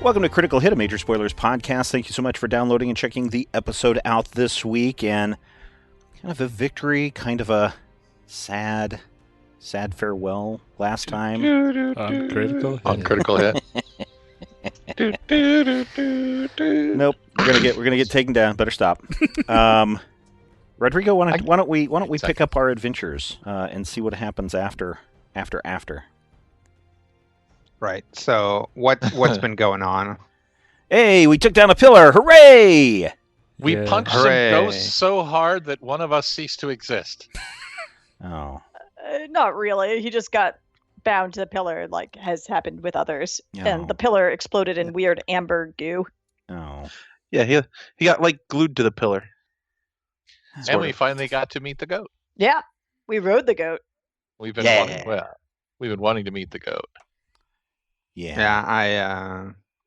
Welcome to Critical Hit, a Major Spoilers podcast. Thank you so much for downloading and checking the episode out this week. And kind of a victory, kind of a sad farewell last time. On Critical Hit. Nope, we're gonna get taken down. Better stop. Rodrigo, why don't we pick up our adventures and see what happens after? Right. So what's been going on? Hey, we took down a pillar! Hooray! We punched some ghosts so hard that one of us ceased to exist. Oh. Not really. He just got bound to the pillar, like has happened with others, and the pillar exploded in weird amber goo. Oh. Yeah, he got like glued to the pillar. And we finally got to meet the goat. Yeah, we rode the goat. We've been wanting to meet the goat. Yeah,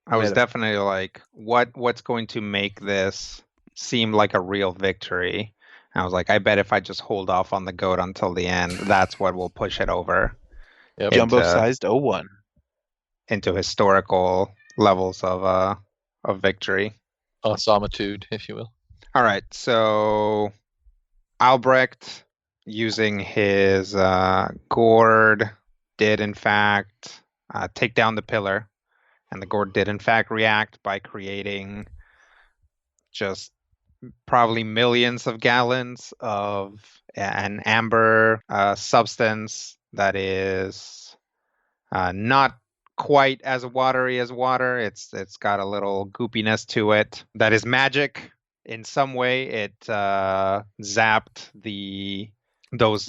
I was definitely like, what's going to make this seem like a real victory? And I was like, I bet if I just hold off on the goat until the end, that's what will push it over. Yep. Jumbo-sized 01. Into historical levels of victory. Awesomitude, if you will. All right, so Albrecht, using his gourd, did in fact take down the pillar, and the gourd did in fact react by creating just probably millions of gallons of an amber substance that is not quite as watery as water. It's got a little goopiness to it that is magic in some way. It zapped those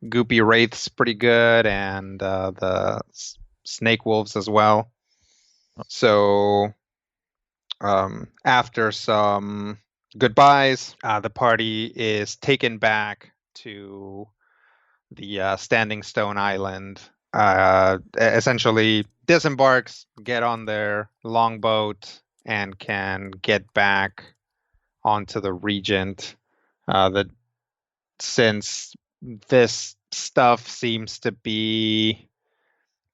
goopy wraiths pretty good, and the snake wolves as well. So after some goodbyes, the party is taken back to the Standing Stone Island. Essentially disembarks, get on their longboat, and can get back onto the Regent. That since this stuff seems to be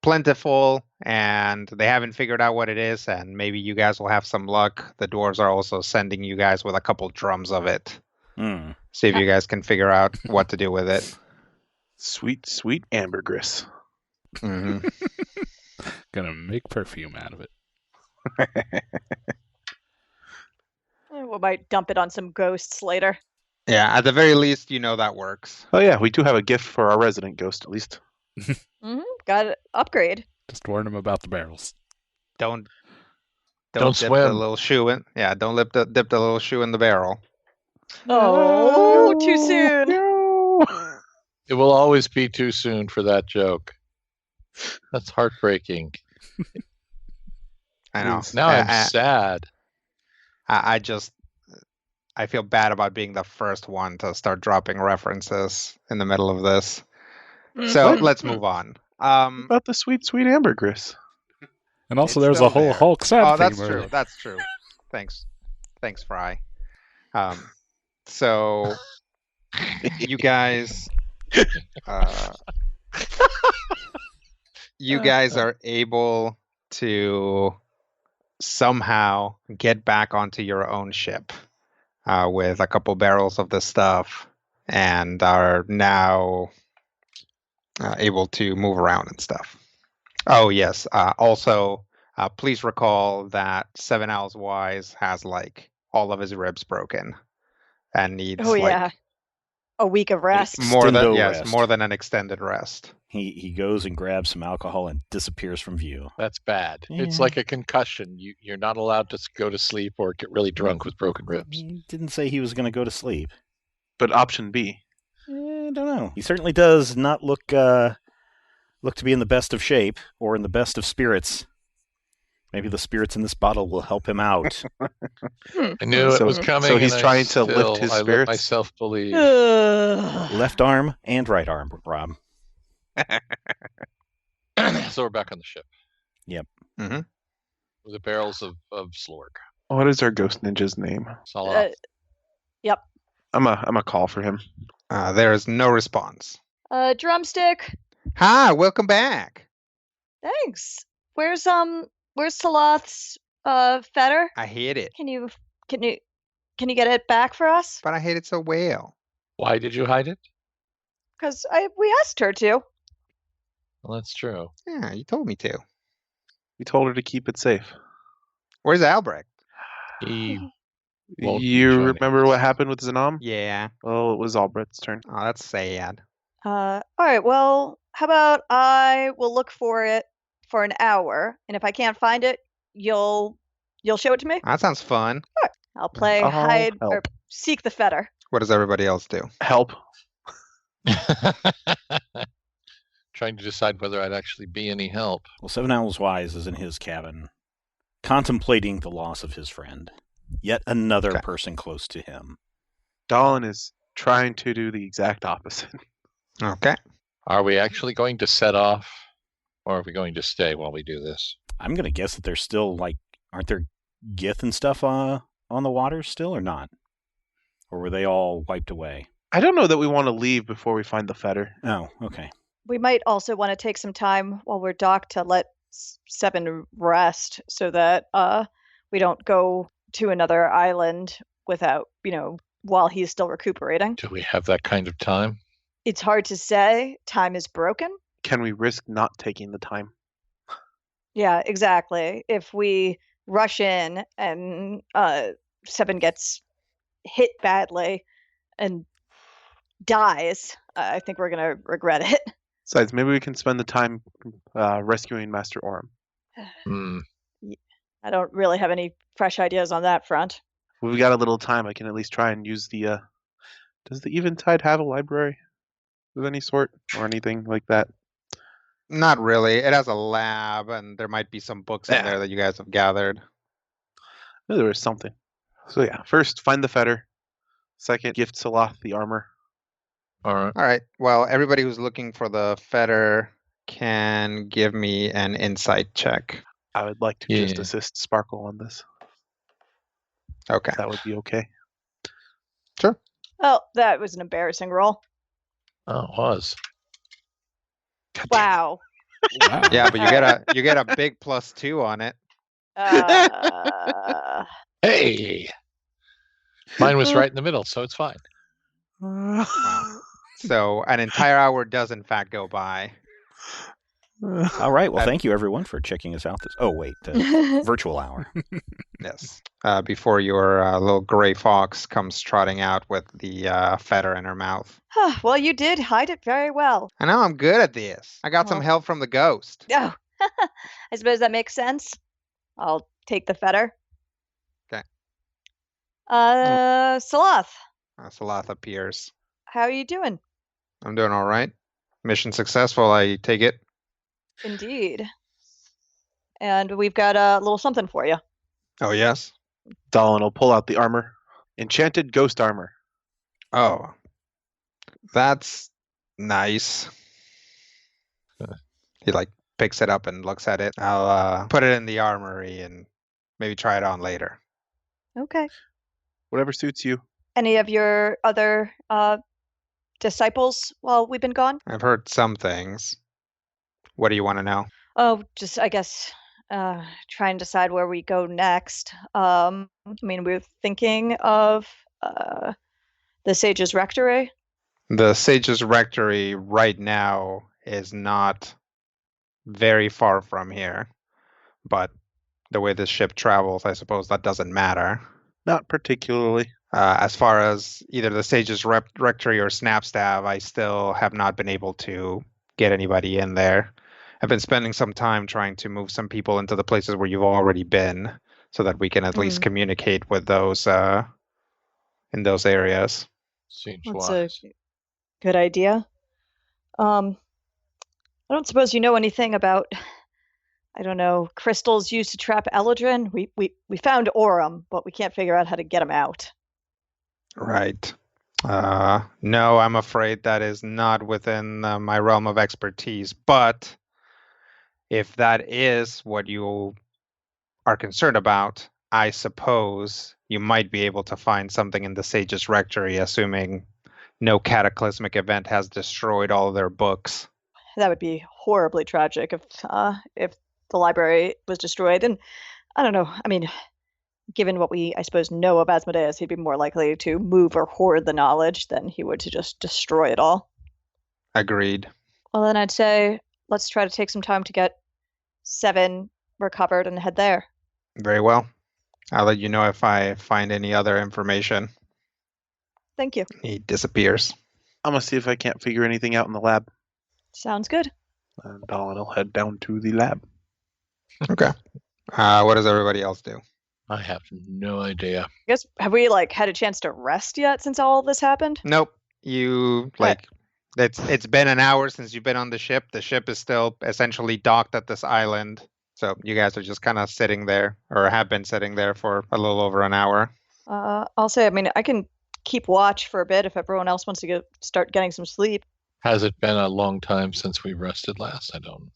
plentiful and they haven't figured out what it is, and maybe you guys will have some luck, the dwarves are also sending you guys with a couple drums of it. See if you guys can figure out what to do with it. Sweet ambergris. Mm-hmm. Gonna make perfume out of it. We might dump it on some ghosts later. Yeah, at the very least, that works. Oh yeah, we do have a gift for our resident ghost, at least. Got to upgrade. Just warn them about the barrels. Don't Don't dip swim. the little shoe in. Yeah, don't dip the little shoe in the barrel. Oh, too soon. It will always be too soon for that joke. That's heartbreaking. I know. Now I'm sad. I feel bad about being the first one to start dropping references in the middle of this. So let's move on. About the sweet ambergris. And also, there's a whole Hulk sad theme. That's true. That's true. Thanks, Fry. So you guys, are able to somehow get back onto your own ship with a couple barrels of this stuff, and are now able to move around and stuff. Oh yes. Also, please recall that 7 Owls Wise has like all of his ribs broken and needs a week of rest. More than an extended rest. He goes and grabs some alcohol and disappears from view. That's bad. Yeah. It's like a concussion. You're not allowed to go to sleep or get really drunk with broken ribs. He didn't say he was going to go to sleep. But option B. I don't know. He certainly does not look to be in the best of shape or in the best of spirits. Maybe the spirits in this bottle will help him out. I knew it was coming. So he's trying to lift his spirits? I let myself believe. Left arm and right arm, Rob. So we're back on the ship. Yep. Mm-hmm. With the barrels of Slorg. What is our ghost ninja's name? Yep. I'm a call for him. There is no response. Drumstick. Hi, welcome back. Thanks. Where's where's Salath's fetter? I hate it. Can you get it back for us? But I hate it so well. Why did you hide it? Because we asked her to. Well, that's true. Yeah, you told me to. We told her to keep it safe. Where's Albrecht? He won't be You joining remember us. what happened with Zanam? Yeah. Well, it was Albrecht's turn. Oh, that's sad. All right. Well, how about I will look for it for an hour, and if I can't find it, you'll show it to me. That sounds fun. I'll play I'll hide or help. seek the fetter. What does everybody else do? Help. Trying to decide whether I'd actually be any help. Well, Seven Owls Wise is in his cabin, contemplating the loss of his friend. Yet another Okay. person close to him. Dallin is trying to do the exact opposite. Okay. Are we actually going to set off, or are we going to stay while we do this? I'm going to guess that there's still, aren't there Gith and stuff on the waters still, or not? Or were they all wiped away? I don't know that we want to leave before we find the fetter. Oh, okay. We might also want to take some time while we're docked to let Seven rest, so that we don't go to another island without, while he's still recuperating. Do we have that kind of time? It's hard to say. Time is broken. Can we risk not taking the time? Yeah, exactly. If we rush in and Seven gets hit badly and dies, I think we're going to regret it. Besides, maybe we can spend the time rescuing Master Orm. I don't really have any fresh ideas on that front. If we've got a little time, I can at least try and use the... Does the Eventide have a library of any sort or anything like that? Not really. It has a lab, and there might be some books in there that you guys have gathered. I knew there was something. So yeah, first, find the fetter. Second, gift Salath the armor. All right. All right. Well, everybody who's looking for the fetter can give me an insight check. I would like to just assist Sparkle on this. Okay. That would be okay. Sure. Oh, that was an embarrassing roll. Oh, it was. Wow. Wow. Yeah, but you get a big +2 on it. Hey! Mine was right in the middle, so it's fine. Wow. So an entire hour does in fact go by. All right. Well, thank you, everyone, for checking us out. Virtual hour. Yes. Before your little gray fox comes trotting out with the fetter in her mouth. Well, you did hide it very well. I know I'm good at this. I got some Well- help from the ghost. Oh, I suppose that makes sense. I'll take the fetter. Okay. Salath, Salath appears. how are you doing? I'm doing all right. Mission successful, I take it. Indeed. And we've got a little something for you. Oh, yes? Dallin will pull out the armor. Enchanted ghost armor. Oh. That's nice. He picks it up and looks at it. I'll put it in the armory and maybe try it on later. Okay. Whatever suits you. Any of your other disciples while we've been gone? I've heard some things. What do you want to know? Oh, just, I guess, try and decide where we go next. We're thinking of the Sage's Rectory. The Sage's Rectory right now is not very far from here, but the way this ship travels, I suppose that doesn't matter. Not particularly. As far as either the Sage's Rectory or Snapstab, I still have not been able to get anybody in there. I've been spending some time trying to move some people into the places where you've already been so that we can at least communicate with those in those areas. Seems That's wise. a good idea. I don't suppose you know anything about, I don't know, crystals used to trap Eladrin? We found Aurum, but we can't figure out how to get him out. Right. No, I'm afraid that is not within my realm of expertise. But if that is what you are concerned about, I suppose you might be able to find something in the Sage's Rectory, assuming no cataclysmic event has destroyed all of their books. That would be horribly tragic if the library was destroyed. And I don't know. I mean, given what we, I suppose, know of Asmodeus, he'd be more likely to move or hoard the knowledge than he would to just destroy it all. Agreed. Well, then I'd say let's try to take some time to get 7 recovered and head there. Very well. I'll let you know if I find any other information. Thank you. He disappears. I'm gonna see if I can't figure anything out in the lab. Sounds good. And I'll head down to the lab. Okay. What does everybody else do? I have no idea. I guess, have we had a chance to rest yet since all this happened? Nope. You it's been an hour since you've been on the ship. The ship is still essentially docked at this island. So you guys are just kind of sitting there, or have been sitting there for a little over an hour. I'll say, I mean, I can keep watch for a bit if everyone else wants to start getting some sleep. Has it been a long time since we rested last? I don't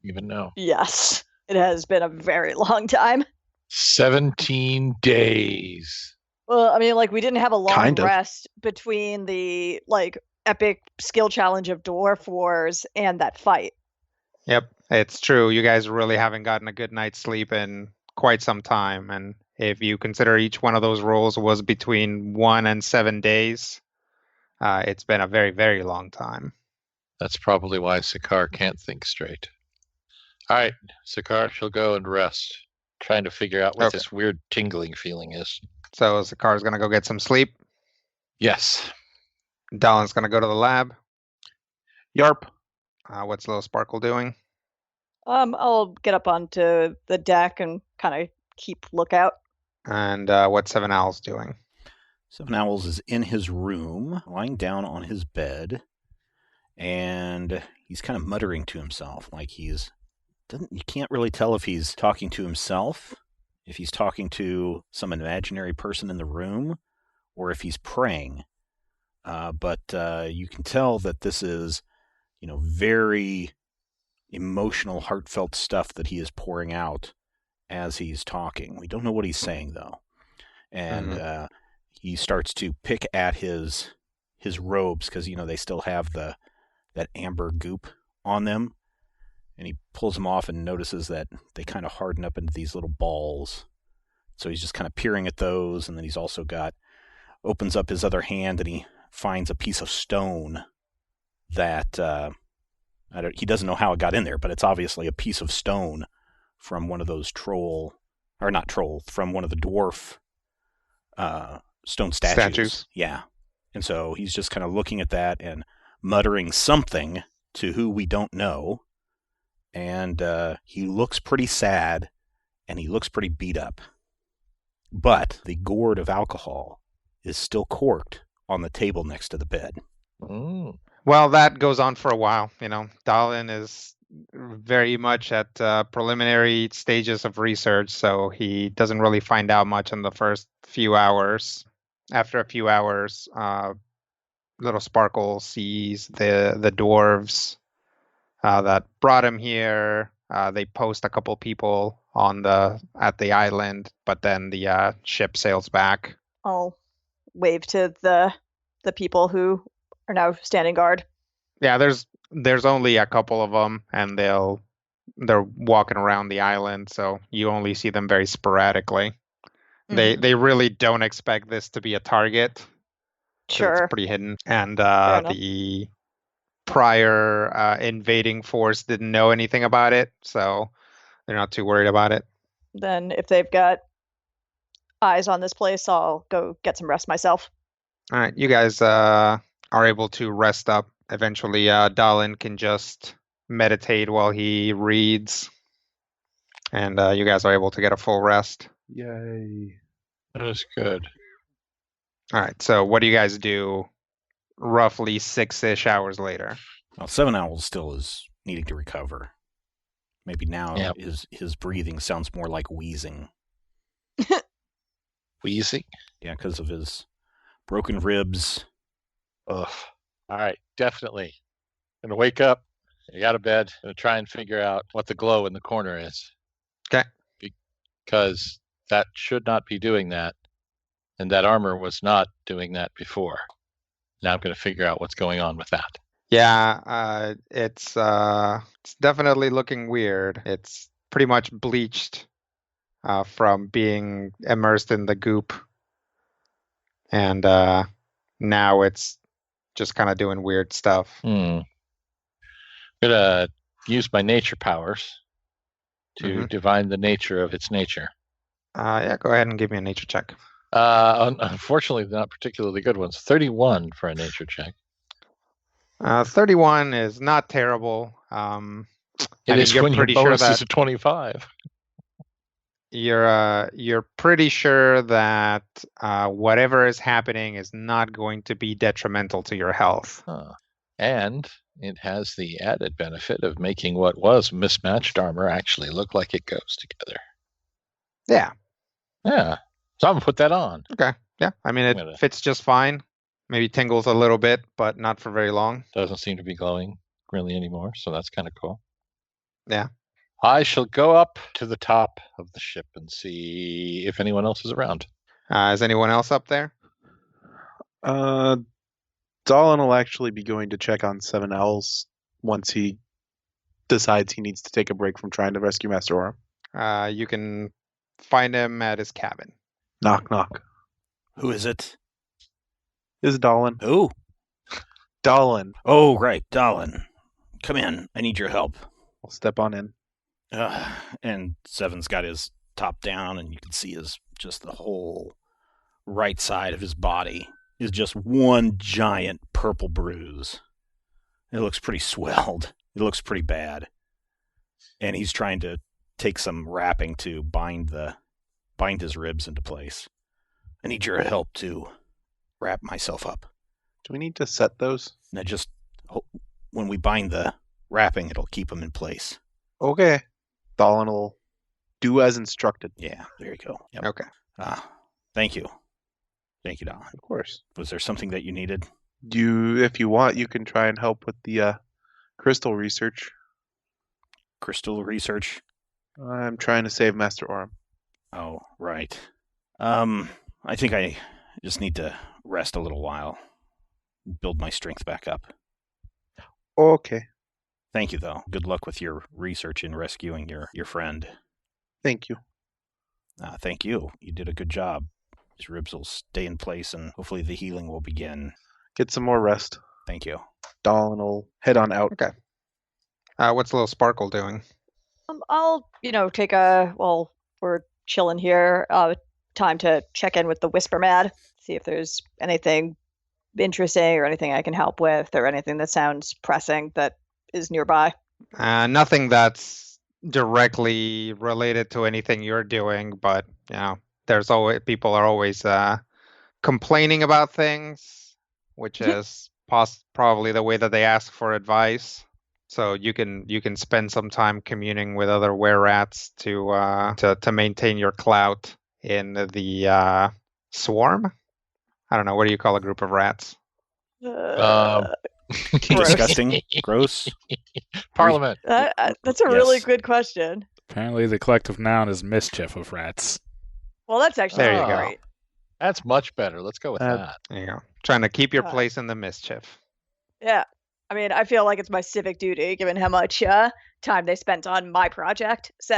even know. Yes, it has been a very long time. 17 days. Well, I mean, we didn't have a long Kind of. rest between the, epic skill challenge of Dwarf Wars and that fight. Yep, it's true. You guys really haven't gotten a good night's sleep in quite some time. And if you consider each one of those rolls was between 1 and 7 days, it's been a very, very long time. That's probably why Sakar can't think straight. All right, Sakar, she'll go and rest, trying to figure out what this weird tingling feeling is. So Sakar's going to go get some sleep. Yes. Dalin's going to go to the lab. Yarp. What's Little Sparkle doing? I'll get up onto the deck and kind of keep lookout. And what's Seven Owls doing? Seven Owls is in his room, lying down on his bed, and he's kind of muttering to himself, you can't really tell if he's talking to himself, if he's talking to some imaginary person in the room, or if he's praying. But you can tell that this is, very emotional, heartfelt stuff that he is pouring out as he's talking. We don't know what he's saying, though. And he starts to pick at his robes because, they still have that amber goop on them. And he pulls them off and notices that they kind of harden up into these little balls. So he's just kind of peering at those. And then he's also opens up his other hand and he finds a piece of stone that he doesn't know how it got in there, but it's obviously a piece of stone from one of those from one of the dwarf stone statues. Yeah. And so he's just kind of looking at that and muttering something to who we don't know. And he looks pretty sad and he looks pretty beat up. But the gourd of alcohol is still corked on the table next to the bed. Mm. Well, that goes on for a while. Dalin is very much at preliminary stages of research, so he doesn't really find out much in the first few hours. After a few hours, Little Sparkle sees the dwarves that brought him here. They post a couple people at the island, but then the ship sails back. I'll wave to the people who are now standing guard. Yeah, there's only a couple of them, and they're walking around the island, so you only see them very sporadically. Mm-hmm. They really don't expect this to be a target. Sure, it's pretty hidden, and the prior invading force didn't know anything about it, so they're not too worried about it. Then if they've got eyes on this place, I'll go get some rest myself. All right, you guys are able to rest up. Eventually, Dalin can just meditate while he reads, and you guys are able to get a full rest. Yay. That is good. All right, so what do you guys do roughly 6-ish hours later? Well, Seven Owls still is needing to recover. Maybe now his breathing sounds more like wheezing. Wheezing? Yeah, because of his broken ribs. Ugh. All right, definitely. Gonna wake up, get out of bed, gonna try and figure out what the glow in the corner is. Okay. Because that should not be doing that, and that armor was not doing that before. Now I'm gonna figure out what's going on with that. Yeah, it's definitely looking weird. It's pretty much bleached from being immersed in the goop. And now it's just kind of doing weird stuff. I'm going to use my nature powers to divine the nature of its nature. Yeah, go ahead and give me a nature check. Unfortunately, not particularly good ones. 31 for a nature check. 31 is not terrible. It is when your bonus is a 25. You're pretty sure that whatever is happening is not going to be detrimental to your health. And it has the added benefit of making what was mismatched armor actually look like it goes together. Yeah. Yeah. So I'm going to put that on. Okay. Yeah. I mean, it fits just fine. Maybe tingles a little bit, but not for very long. Doesn't seem to be glowing really anymore, so that's kind of cool. Yeah. I shall go up to the top of the ship and see if anyone else is around. Is anyone else up there? Dolan will actually be going to check on 7Ls once he decides he needs to take a break from trying to rescue Master Orm. You can find him at his cabin. Knock, knock. Who is it? This is Dolan. Who? Dolan. Oh, right, Dolan. Come in. I need your help. I'll step on in. And Seven's got his top down, and you can see just the whole right side of his body is just one giant purple bruise. It looks pretty swelled. It looks pretty bad. And he's trying to take some wrapping to bind his ribs into place. I need your help to wrap myself up. Do we need to set those? Now when we bind the wrapping, it'll keep them in place. Okay. Dolan will do as instructed. Yeah, there you go. Yep. Okay. Thank you. Thank you, Dolan. Of course. Was there something that you needed? If you want, you can try and help with the crystal research. Crystal research? I'm trying to save Master Orm. Oh, right. I think I just need to rest a little while. Build my strength back up. Okay. Thank you, though. Good luck with your research in rescuing your friend. Thank you. Thank you. You did a good job. His ribs will stay in place, and hopefully the healing will begin. Get some more rest. Thank you. Dolan will head on out. Okay. What's little Sparkle doing? I'll, take while we're chilling here, time to check in with the Whisper Mad, see if there's anything interesting or anything I can help with or anything that sounds pressing that is nearby. Nothing that's directly related to anything you're doing, but there's always people are always complaining about things, which is probably the way that they ask for advice. So you can spend some time communing with other were-rats to maintain your clout in the swarm. I don't know. What do you call a group of rats? Disgusting. Gross. Parliament. That's a really good question. Apparently the collective noun is mischief of rats. Well, that's actually There you go. great. That's much better. Let's go with that. There you go. Trying to keep your place in the mischief. Yeah. I mean, I feel like it's my civic duty, given how much time they spent on my project. So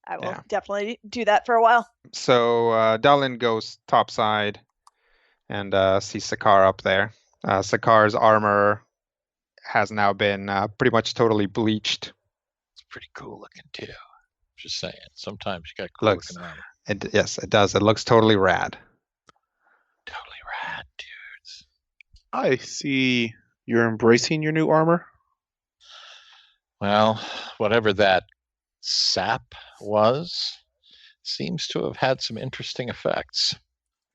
I will definitely do that for a while. So Dalin goes topside and sees Sakar up there. Sakar's armor has now been pretty much totally bleached. It's pretty cool looking too. Just saying. Sometimes you got cool looking armor. Yes, it does. It looks totally rad. Totally rad, dudes. I see you're embracing your new armor. Well, whatever that sap was seems to have had some interesting effects.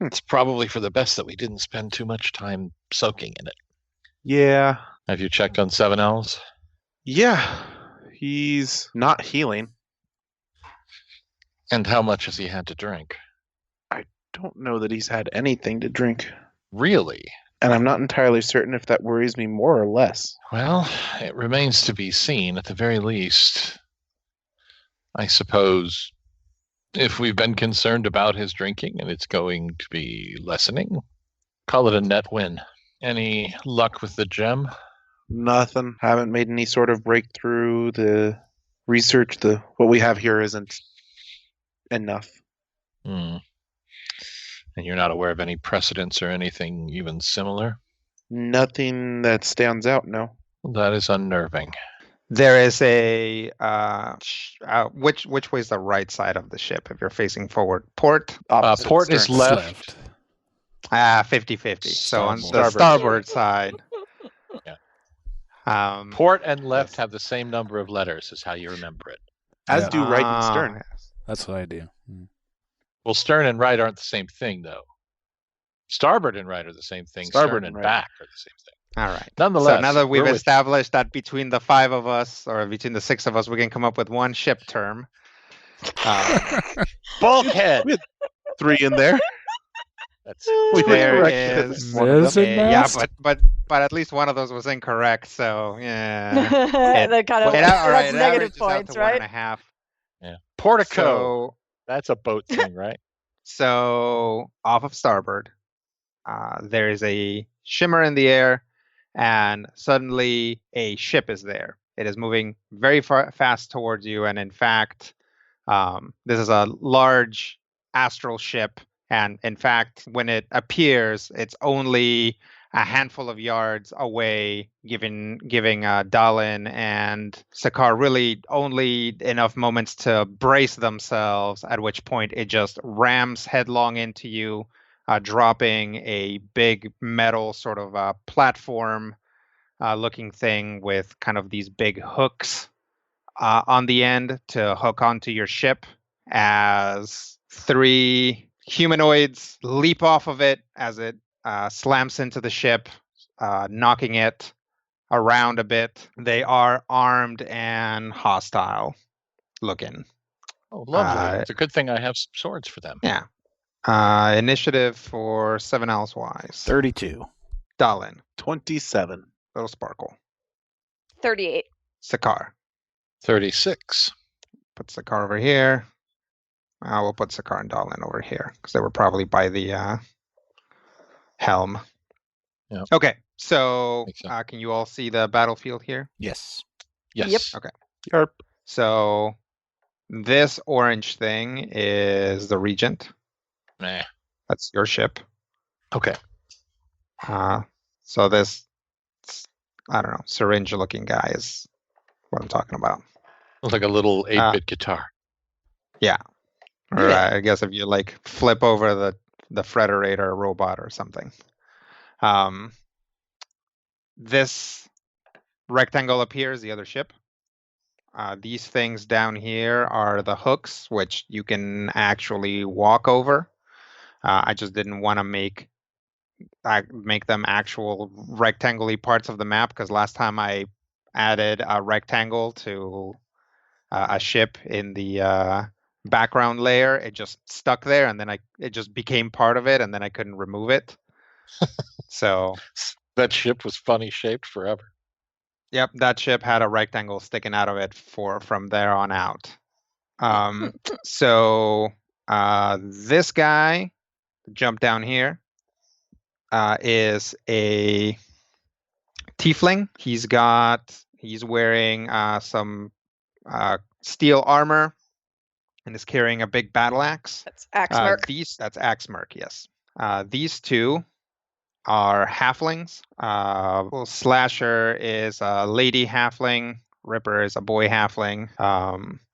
It's probably for the best that we didn't spend too much time soaking in it. Yeah. Have you checked on 7Ls? Yeah. He's not healing. And how much has he had to drink? I don't know that he's had anything to drink. Really? And I'm not entirely certain if that worries me more or less. Well, it remains to be seen at the very least. I suppose if we've been concerned about his drinking and it's going to be lessening, call it a net win. Any luck with the gem? Nothing. Haven't made any sort of breakthrough. The research. What we have here isn't enough. Hmm. And you're not aware of any precedents or anything even similar? Nothing that stands out, no. That is unnerving. There is a which way is the right side of the ship if you're facing forward? Port? Opposite Port is stern. left. 50-50. So on the Starboard. starboard side. Yeah. Port and left have the same number of letters, is how you remember it. As do right and stern. That's what I do. Well, stern and right aren't the same thing, though. Starboard and right are the same thing. Starboard Stern and and right. back are the same thing. All right. Nonetheless, so now that we've we're with- established that between the 5 of us, or between the 6 of us, we can come up with one ship term. Bulkhead. We had 3 in there. That's We There corrected is- one of them. yeah, but at least one of those was incorrect. So yeah. that kind of all right, that's it negative averages out points, to right? 1.5. yeah. Portico. So That's a boat thing, right? So off of starboard, there is a shimmer in the air, and suddenly a ship is there. It is moving very fast towards you, and in fact, this is a large astral ship. And in fact, when it appears, it's only a handful of yards away, giving Dalin and Sakar really only enough moments to brace themselves, at which point it just rams headlong into you, dropping a big metal sort of platform looking thing with kind of these big hooks on the end to hook onto your ship, as 3 humanoids leap off of it as it slams into the ship, knocking it around a bit. They are armed and hostile looking. Oh, lovely. It's a good thing I have some swords for them. Yeah. Initiative for 7 Ls wise. 32. Dalin. 27. Little Sparkle. 38. Sakar. 36. Put Sakar over here. We'll put Sakar and Dalin over here because they were probably by the helm. Yep. Okay, so Makes sense. can you all see the battlefield here? Yes. Yes. Yep. Okay. Yarp. So this orange thing is the Regent. Nah. That's your ship. Okay. So this, I don't know, syringe-looking guy is what I'm talking about. Looks like a little 8-bit guitar. Or Yeah. I guess if you like flip over the Frederator robot or something. This rectangle appears, the other ship. These things down here are the hooks, which you can actually walk over. I just didn't want to make them actual rectangle-y parts of the map, because last time I added a rectangle to a ship in the background layer, it just stuck there, and then it just became part of it, and then I couldn't remove it. So That ship was funny shaped forever. yep, that ship had a rectangle sticking out of it from there on out. So this guy, jump down here, is a tiefling. He's wearing some steel armor and is carrying a big battle axe. That's Axmark. That's Axmark, yes. These 2 are halflings. Well, Slasher is a lady halfling. Ripper is a boy halfling.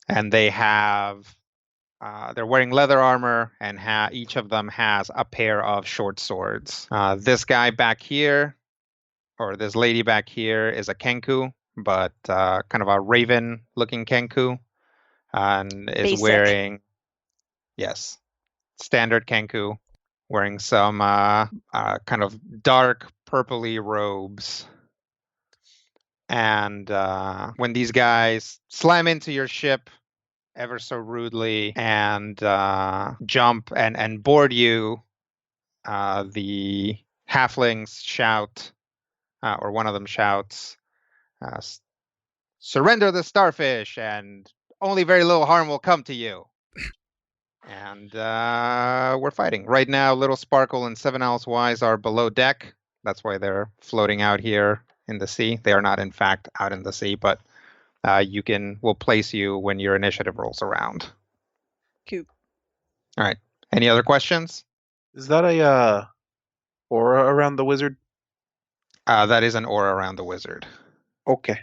And they have, they're wearing leather armor, and each of them has a pair of short swords. This guy back here, or this lady back here, is a Kenku, but kind of a raven-looking Kenku, and is Basic. wearing, yes, standard Kenku, wearing some kind of dark purpley robes. And when these guys slam into your ship ever so rudely and jump and board you, the halflings shout, or one of them shouts, "Surrender the starfish, and only very little harm will come to you." And we're fighting. Right now, Little Sparkle and 7 Ls Wise are below deck. That's why they're floating out here in the sea. They are not, in fact, out in the sea, but we'll place you when your initiative rolls around. Cool. All right. Any other questions? Is that a aura around the wizard? That is an aura around the wizard, Okay.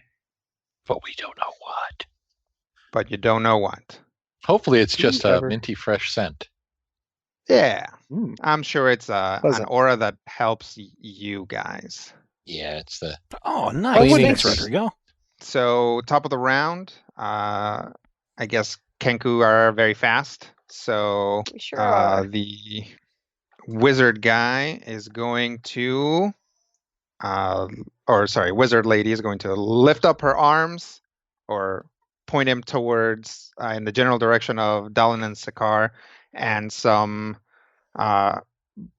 But we don't know what. but you don't know what. Hopefully, it's just a Whatever. minty fresh scent. Yeah, Hmm. I'm sure it's an Pleasant. aura that helps you guys. Yeah, it's the Oh, nice. Cleaning Thanks, s- Rodrigo. So top of the round, I guess Kenku are very fast. So We sure are. the wizard guy is going to, wizard lady is going to lift up her arms or point him towards in the general direction of Dallin and Sakar, and some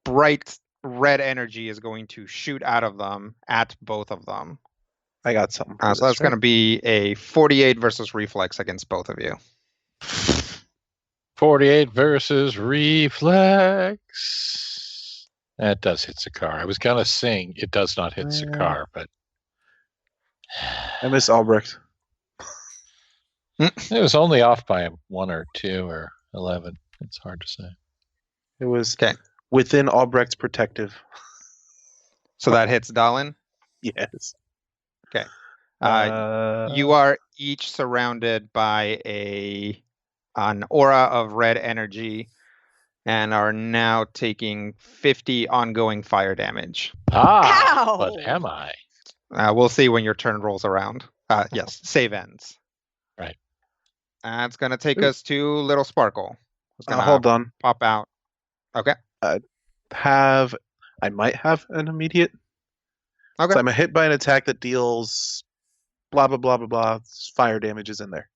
bright red energy is going to shoot out of them at both of them. I got something. For So this, that's going to right? be a 48 versus reflex against both of you. 48 versus reflex. That does hit Sakar. I was gonna sing it does not hit Sakar, but I miss Albrecht. it was only off by 1 or 2 or 11. It's hard to say. It was Okay. within Albrecht's protective. So that hits Dallin. Yes. Okay. Uh, You are each surrounded by an aura of red energy and are now taking 50 ongoing fire damage. Ow! But am I? We'll see when your turn rolls around. Yes, save ends. Right. It's going to take Ooh. us to Little Sparkle. Who's going to hold on. pop out. Okay. I might have an immediate. Okay. So I'm hit by an attack that deals blah blah blah blah blah. Fire damage is in there.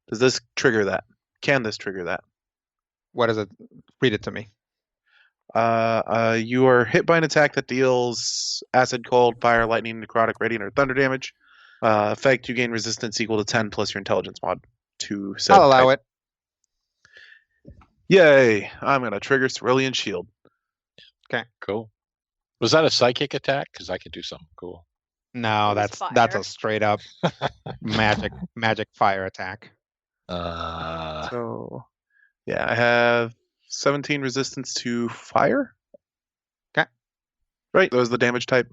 Does this trigger that? Can this trigger that? What is it? Read it to me. You are hit by an attack that deals acid, cold, fire, lightning, necrotic, radiant, or thunder damage. Effect: you gain resistance equal to 10 plus your intelligence mod. To said I'll allow type. it. Yay! I'm gonna trigger Cerulean Shield. Cool. Was that a psychic attack? Because I could do something cool. No, It was that's fire. a straight up magic fire attack. So, yeah, I have 17 resistance to fire. Okay. Right, that was the damage type.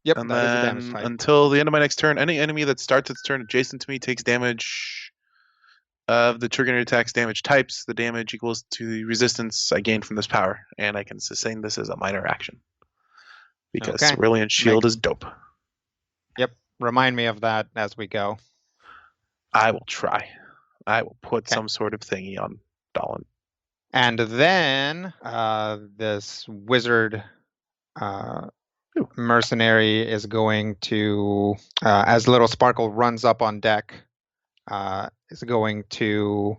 Yep, And that is a then damage type. until the end of my next turn, any enemy that starts its turn adjacent to me takes damage of the triggering attack's damage types. The damage equals to the resistance I gain from this power, and I can sustain this as a minor action. Because Okay. Cerulean Shield is dope. Yep. Remind me of that as we go. I will try. I will put Okay. some sort of thingy on Dallin. And then this wizard mercenary is going to, as Little Sparkle runs up on deck, is going to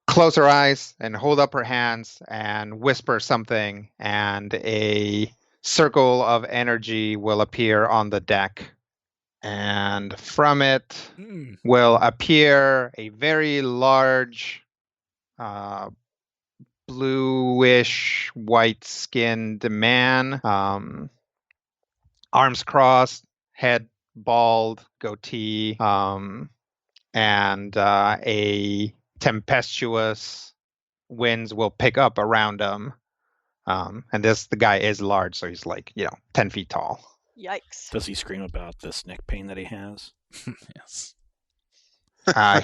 close her eyes and hold up her hands and whisper something, and a circle of energy will appear on the deck. And from it will appear a very large, bluish, white-skinned man, arms crossed, head bald, goatee, and a tempestuous winds will pick up around him. And the guy is large, so he's 10 feet tall. Yikes. Does he scream about this neck pain that he has? Yes.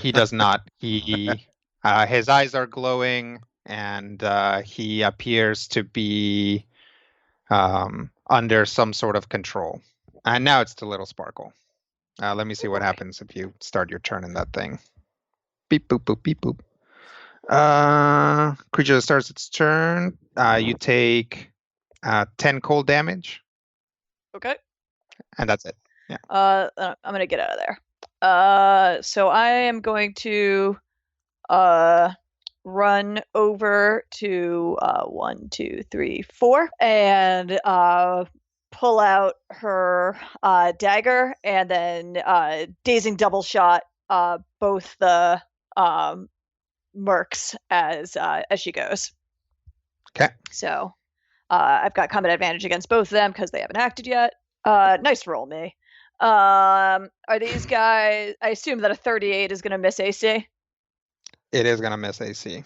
He does not. He his eyes are glowing, and he appears to be under some sort of control. And now it's to Little Sparkle. Let me see what happens if you start your turn in that thing. Beep boop boop beep boop. Creature that starts its turn. You take 10 cold damage, Okay. and that's it. I'm gonna get out of there. So I am going to run over to 1, 2, 3, 4, and pull out her dagger, and then dazing double shot both the mercs as she goes. Okay. So I've got combat advantage against both of them because they haven't acted yet. Nice roll, me. Are these guys? I assume that a 38 is going to miss AC. It is gonna miss AC.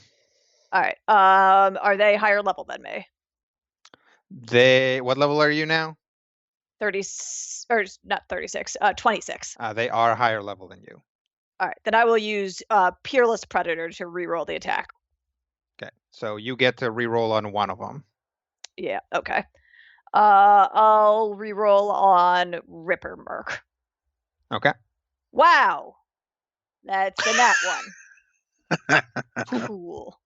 All right. Are they higher level than me? What level are you now? 30 or not 36. 26. They are higher level than you. All right. Then I will use Peerless Predator to reroll the attack. Okay, so you get to reroll on one of them. Yeah. Okay. I'll reroll on Ripper Merc. Okay. Wow. That's a nat one. Cool.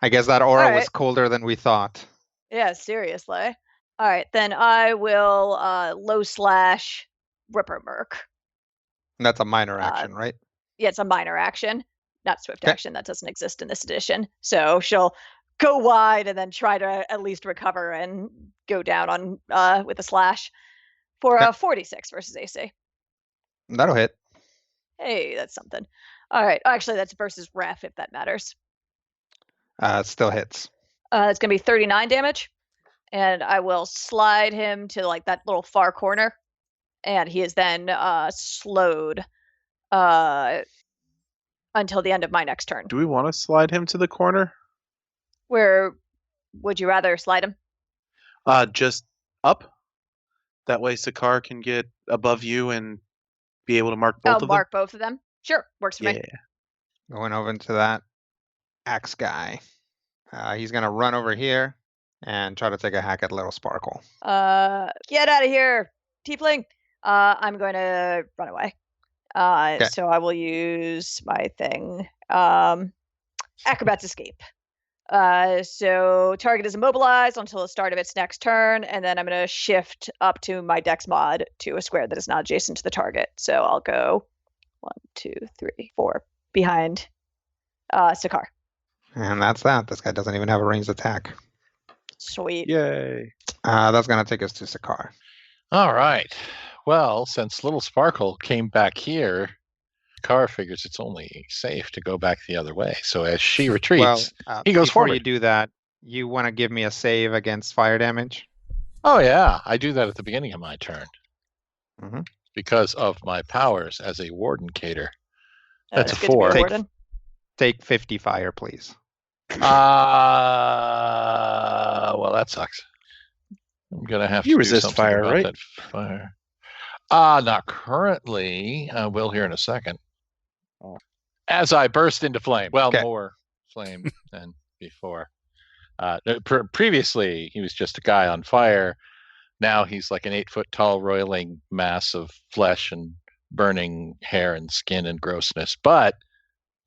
I guess that aura All was right. colder than we thought. Yeah, seriously. All right, then I will low slash Ripper Merc. That's a minor action, right? Yeah, it's a minor action, not swift Okay. action. That doesn't exist in this edition. So she'll go wide and then try to at least recover and go down on with a slash for Okay. 46 versus AC. That'll hit. Hey, that's something. All right, actually that's versus ref if that matters. It still hits. It's gonna be 39 damage, and I will slide him to like that little far corner, and he is then slowed until the end of my next turn. Do we want to slide him to the corner? Where would you rather slide him? Just up. That way Sakar can get above you and be able to mark both of Mark both of them. Sure, works for them. me. Yeah. Going over to that axe guy. He's gonna run over here and try to take a hack at Little Sparkle. Get out of here, Tiefling. I'm going to run away. Okay. So I will use my thing. Acrobat's Escape. So target is immobilized until the start of its next turn, and then I'm going to shift up to my Dex mod to a square that is not adjacent to the target. So I'll go 1, 2, 3, 4 behind Sakar. And that's that. This guy doesn't even have a ranged attack. Sweet. Yay. That's gonna take us to Sakar. All right. Well, since Little Sparkle came back here, Car figures it's only safe to go back the other way. So as she retreats, he goes before forward. you do that, you want to give me a save against fire damage? Oh yeah, I do that at the beginning of my turn. Mhm. Because of my powers as a warden cater. That's a good to be 4. warden. Take 50 fire, please. Well, that sucks. I'm gonna have You to resist do something fire, about right? that fire. Not currently. I will here in a second. Oh. As I burst into flame. Well, Okay. more flame than before. Previously, he was just a guy on fire. Now he's like an 8-foot tall, roiling mass of flesh and burning hair and skin and grossness, but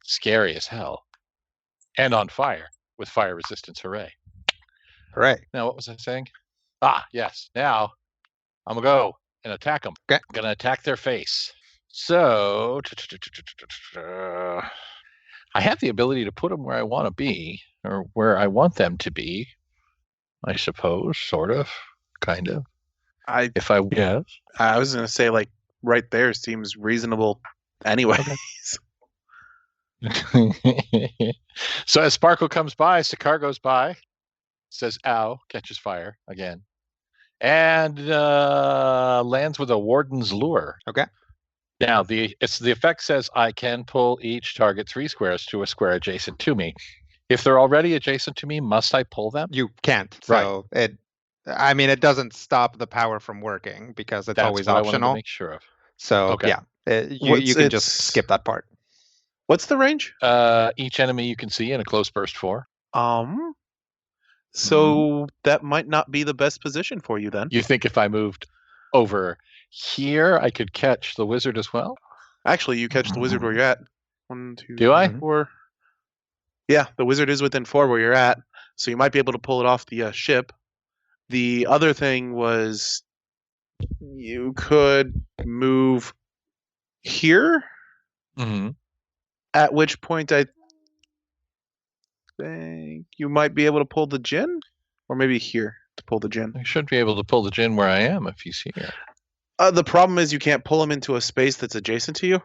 scary as hell. And on fire with fire resistance. Hooray. Hooray. Now, what was I saying? Yes. Now I'm going to go and attack them. Okay. I'm going to attack their face. So I have the ability to put them where I want to be, or where I want them to be, I suppose, sort of, kind of. Yes. I was gonna say, like, right there seems reasonable anyway. So as Sparkle comes by, Sakar goes by, says ow, catches fire again, and lands with a Warden's Lure. Okay. Now the effect says I can pull each target 3 squares to a square adjacent to me. If they're already adjacent to me, must I pull them? You can't. So it doesn't stop the power from working because it's That's always what I wanted optional. to make sure of. So Okay. yeah, you can just skip that part. What's the range? Each enemy you can see in a close burst 4. So that might not be the best position for you then. You think if I moved over here, I could catch the wizard as well? Actually, you catch the wizard where you're at. 1, 2, Do I? 4. Yeah, the wizard is within 4 where you're at, so you might be able to pull it off the ship. The other thing was you could move here, Mm-hmm. at which point I think you might be able to pull the djinn, or maybe here to pull the djinn. I should be able to pull the djinn where I am if he's here. The problem is you can't pull him into a space that's adjacent to you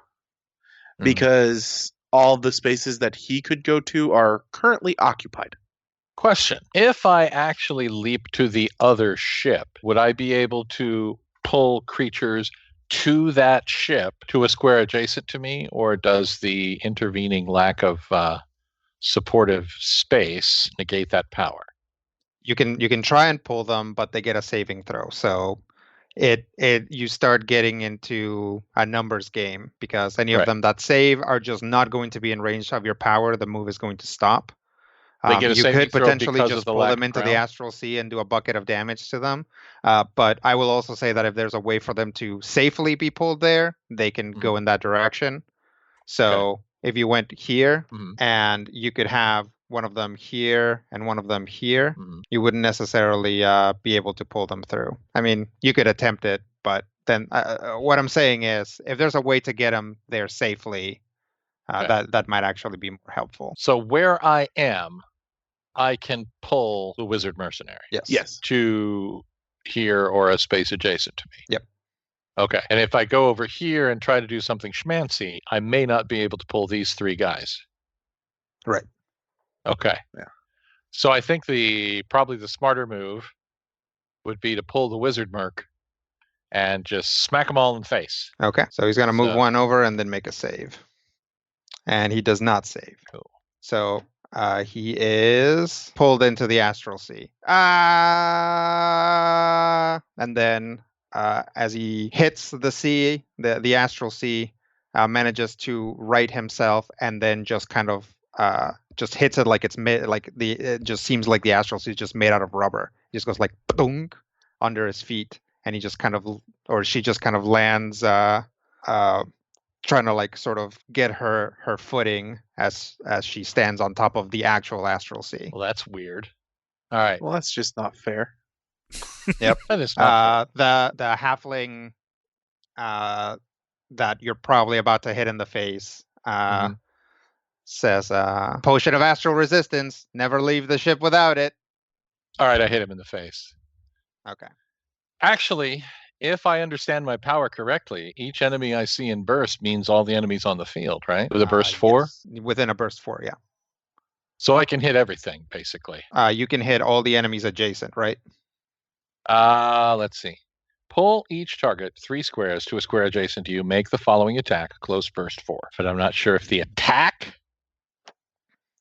because all the spaces that he could go to are currently occupied. Question. If I actually leap to the other ship, would I be able to pull creatures to that ship, to a square adjacent to me, or does the intervening lack of supportive space negate that power? You can try and pull them, but they get a saving throw. So you start getting into a numbers game because any of Right. them that save are just not going to be in range of your power. The move is going to stop. They get a you saving could throw potentially because just of the pull lack them of into the ground? astral sea and do a bucket of damage to them. But I will also say that if there's a way for them to safely be pulled there, they can go in that direction. So if you went here and you could have one of them here and one of them here, you wouldn't necessarily be able to pull them through. I mean, you could attempt it, but then what I'm saying is if there's a way to get them there safely, that might actually be more helpful. So where I am, I can pull the wizard mercenary. Yes. To here or a space adjacent to me. Yep. Okay. And if I go over here and try to do something schmancy, I may not be able to pull these three guys. Right. Okay. Yeah. So I think probably the smarter move would be to pull the wizard merc and just smack them all in the face. Okay. So he's going to move one over and then make a save. And he does not save. Cool. So he is pulled into the astral sea. And then as he hits the sea, the astral sea, manages to right himself and then just kind of just hits it like it just seems like the astral sea is just made out of rubber. It just goes like dunk under his feet, and he just kind of, or she just kind of lands trying to like sort of get her footing as she stands on top of the actual astral sea. Well, that's weird. All right. Well, that's just not fair. Yep. That is not the halfling that you're probably about to hit in the face says, "Potion of astral resistance. Never leave the ship without it." All right, I hit him in the face. Okay. Actually, if I understand my power correctly, each enemy I see in burst means all the enemies on the field, right? With a burst 4? Yes. Within a burst 4, yeah. So I can hit everything, basically. You can hit all the enemies adjacent, right? Let's see. Pull each target 3 squares to a square adjacent to you. Make the following attack, close burst 4. But I'm not sure if the attack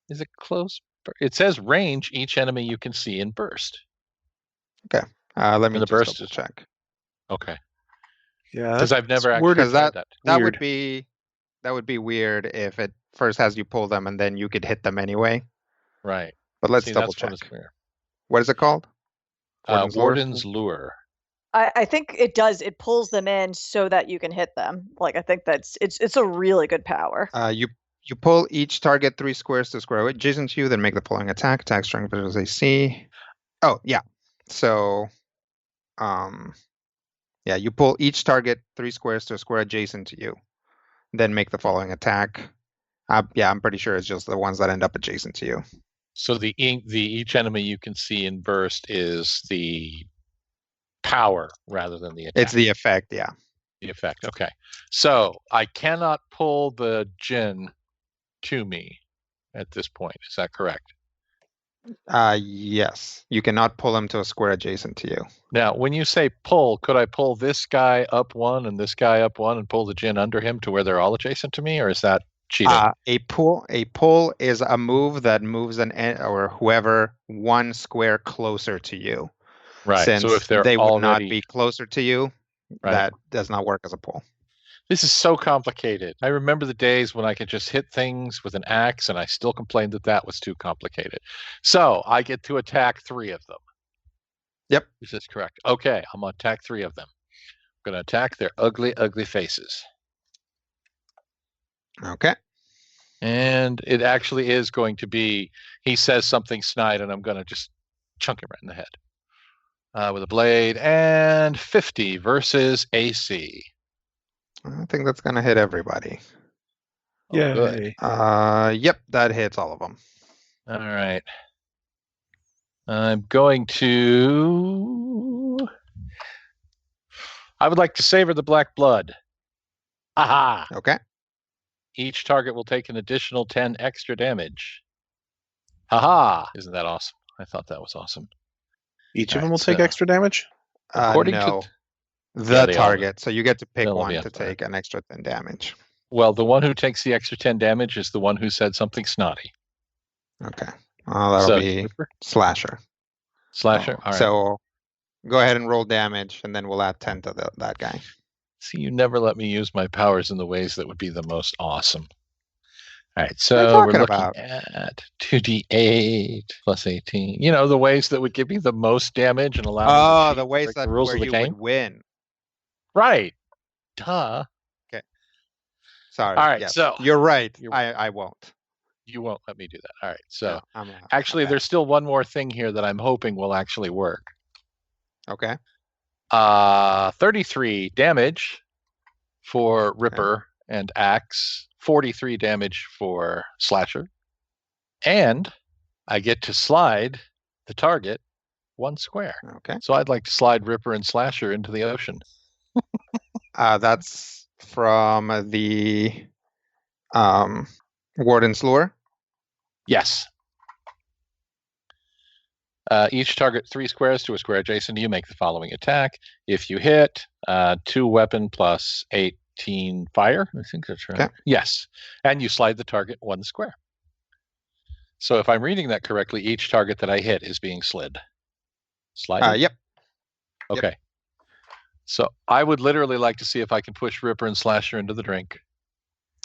is a close. It says range each enemy you can see in burst. Okay. Let me the just burst double check. Okay. Yeah. Because I've never actually worded tried that. That Weird. would be weird if it first has you pull them and then you could hit them anyway. Right. But let's See, double that's what check. is weird. What is it called? Warden's Lure. I think it does. It pulls them in so that you can hit them. Like I think it's a really good power. You pull each target 3 squares to square adjacent to you, then make the following attack. Attack strength versus AC. Oh yeah. So, yeah, you pull each target 3 squares to a square adjacent to you, then make the following attack. Yeah, I'm pretty sure it's just the ones that end up adjacent to you. So the each enemy you can see in burst is the power rather than the attack. It's the effect, yeah. The effect. Okay. So I cannot pull the djinn to me at this point. Is that correct? Yes. You cannot pull them to a square adjacent to you. Now, when you say pull, could I pull this guy up 1 and this guy up 1 and pull the djinn under him to where they're all adjacent to me, or is that cheating? A pull is a move that moves or whoever 1 square closer to you. Right. Since so if they would already... not be closer to you, right. That does not work as a pull. This is so complicated. I remember the days when I could just hit things with an axe, and I still complained that was too complicated. So I get to attack 3 of them. Yep. Is this correct? Okay, I'm going to attack 3 of them. I'm going to attack their ugly, ugly faces. Okay. And it actually is going to be, he says something snide, and I'm going to just chunk him right in the head. With a blade, and 50 versus AC. I think that's going to hit everybody. Yeah. Good. Yep, that hits all of them. All right. I'm going to... I would like to savor the black blood. Aha! Okay. Each target will take an additional 10 extra damage. Haha! Isn't that awesome? I thought that was awesome. Each of them will take extra damage? According no. The Yeah, they all target. So you get to pick They'll all one be to outside. take an extra 10 damage. Well, the one who takes the extra 10 damage is the one who said something snotty. Okay. That'll So, be Ripper, Slasher. Slasher. All right. So go ahead and roll damage, and then we'll add 10 to that guy. See, you never let me use my powers in the ways that would be the most awesome. All right, What are so you we're talking looking about? at 2d8 plus 18. You know, the ways that would give me the most damage and allow me to cheat The and ways break that the rules where of the you game. would win. Right. Duh. Sorry. All right, yes. so You're right. You're- I won't. You won't let me do that. All right, so No, I'm actually, bad. there's still one more thing here that I'm hoping will actually work. Okay. 33 damage for Ripper and Axe, 43 damage for Slasher, and I get to slide the target 1 square. Okay. So I'd like to slide Ripper and Slasher into the ocean. That's from the Warden's Lure. Yes. Each target 3 squares to a square adjacent to you. Make the following attack. If you hit, 2 weapon plus 18 fire. I think that's right. Okay. Yes. And you slide the target 1 square. So if I'm reading that correctly, each target that I hit is being slid. Slided? Yep. Okay. So I would literally like to see if I can push Ripper and Slasher into the drink.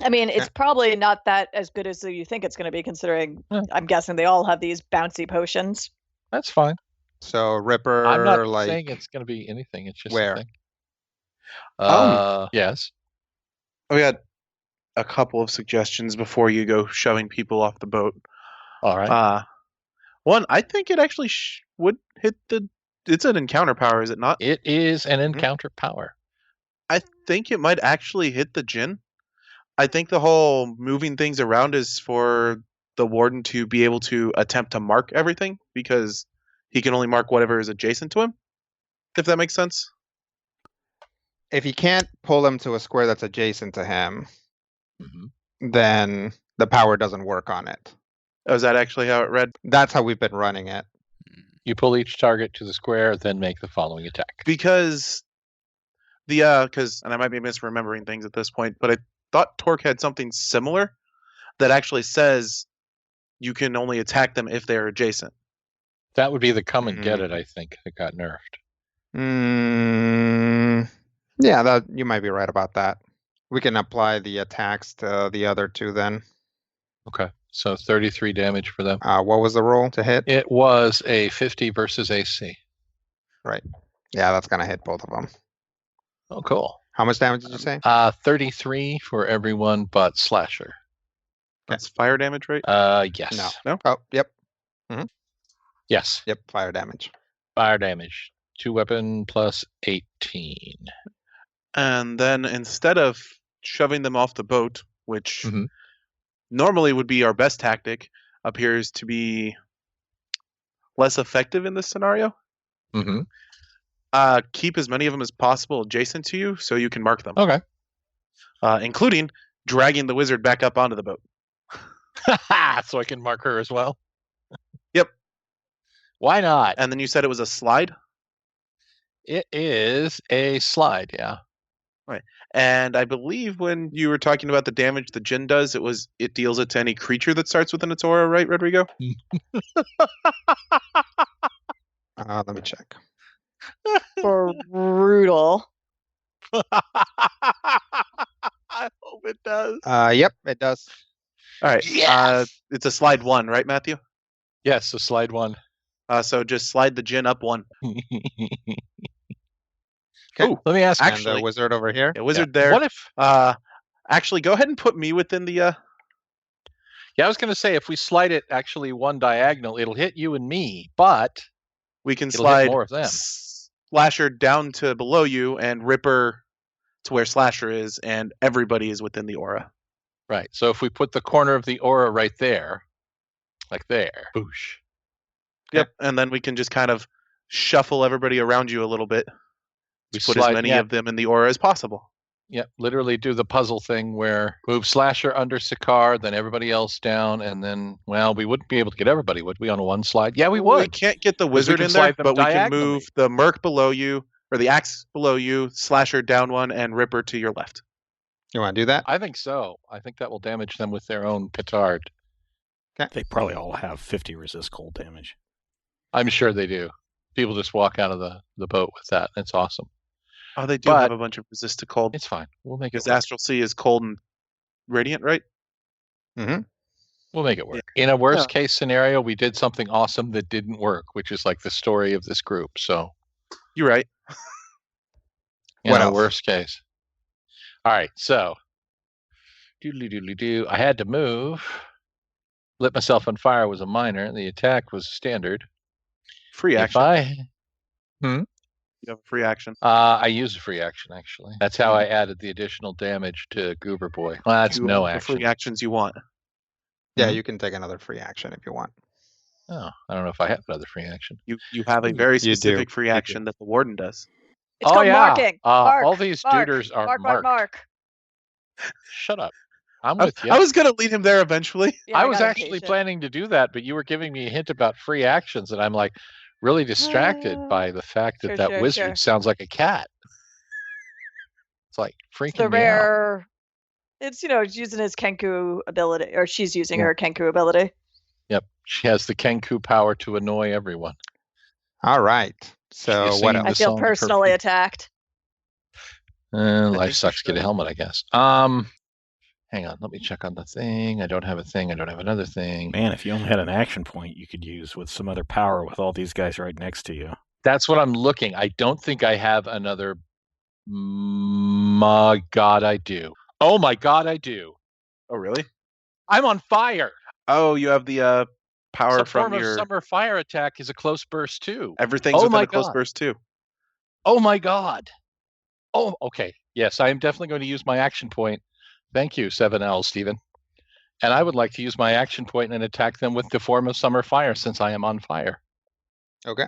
I mean, it's probably not that as good as you think it's going to be, considering Yeah. I'm guessing they all have these bouncy potions. That's fine. So Ripper, I'm not like, saying it's going to be anything. It's just where? a thing. Yes. We got a couple of suggestions before you go shoving people off the boat. All right. One, I think it actually would hit it's an encounter power, is it not? It is an encounter power. I think it might actually hit the Jinn. I think the whole moving things around is for the Warden to be able to attempt to mark everything, because he can only mark whatever is adjacent to him, if that makes sense. if he can't pull him to a square that's adjacent to him, Mm-hmm. then the power doesn't work on it. Oh, is that actually how it read? That's how we've been running it. You pull each target to the square, then make the following attack. Because and I might be misremembering things at this point, but I thought Torque had something similar that actually says you can only attack them if they're adjacent. That would be the come and get it, I think, that got nerfed. Yeah, that you might be right about that. We can apply the attacks to the other two then. Okay. So 33 damage for them. What was the roll to hit? It was a 50 versus AC. Yeah, that's gonna hit both of them. Oh, cool. How much damage did you say? 33 for everyone but Slasher. That's fire damage, right? Yes. No? Oh, yep, Yes. yep, fire damage. Fire damage. 2 weapon plus 18. And then instead of shoving them off the boat, which Mhm. normally would be our best tactic, appears to be less effective in this scenario. Mm-hmm. Keep as many of them as possible adjacent to you so you can mark them, Okay. including dragging the wizard back up onto the boat. So I can mark her as well? Yep. Why not? And then you said it was a slide? It is a slide, yeah. And I believe when you were talking about the damage the Jinn does, it deals it to any creature that starts within its aura, right, Rodrigo? Let me check. Brutal. I hope it does. Yep, it does. All right. Yes! It's a slide 1, right, Matthew? Yes, so slide 1. So just slide the Jinn up 1. Okay. Ooh, Let me ask you. And actually- the wizard over here. a wizard there. What if... Actually, go ahead and put me within the. Yeah, I was going to say, if we slide it actually one diagonal, it'll hit you and me, but We can it'll hit slide more of them. Slasher down to below you and Ripper to where Slasher is, and everybody is within the aura. Right. So if we put the corner of the aura right there, like there, boosh. Yep. And then we can just kind of shuffle everybody around you a little bit. We Put as many of them in the aura as possible. Yep, literally do the puzzle thing where move Slasher under Sakaar, then everybody else down, and then, well, we wouldn't be able to get everybody, would we, on one slide? Yeah, we We would. can't get the wizard can in there, slide them but we can diagonally. move the Merc below you, or the axe below you, Slasher down one, and Ripper to your left. You want to do that? I think so. I think that will damage them with their own petard. They probably all have 50 resist cold damage. I'm sure they do. People just walk out of the boat with that. It's awesome. Oh, they do But- have a bunch of resist to cold. It's fine. We'll make it Because work. Astral Sea is cold and radiant, right? Mm-hmm. We'll make it work. In a worst case scenario, we did something awesome that didn't work, which is like the story of this group. So, You're right. What else? worst case. All right. So, doodly. I had to move. Lit myself on fire was a minor. The attack was standard. Free If action. I You have a free action. I used a free action actually. That's how I added the additional damage to Goober Boy. Well, that's You no have the action. free actions you want. Yeah, Mhm. you can take another free action if you want. Oh, I don't know if I have another free action. You have a very You do. specific free You do. action that the warden does. It's called marking. Mark, all these mark, duders are mark, marked. mark. Shut up. I'm I, with you. I was gonna lead him there eventually. Yeah, I was got actually impatient. planning to do that, but you were giving me a hint about free actions, and I'm like really distracted by the fact that Sure, that wizard sure. sounds like a cat. It's like freaking The me out. rare. It's it's using his Kenku ability, or she's using Yeah. her Kenku ability. Yep, she has the Kenku power to annoy everyone. All right. So She's what singing I else? the feel song of her personally feet. attacked. Life think sucks. you Get a should. helmet, I guess. Hang on. Let me check on the thing. I don't have a thing. I don't have another thing. Man, if you only had an action point you could use with some other power with all these guys right next to you. That's what I'm looking. I don't think I have another. My God, I do. Oh my God, I do. Oh really? I'm on fire. Oh, you have the power Some from form your of summer fire attack is a close burst too. everything's Oh within my a close God. burst too. Oh my God. Oh, okay. Yes, I am definitely going to use my action point. Thank you, 7L, Stephen. And I would like to use my action point and attack them with the form of summer fire since I am on fire. Okay.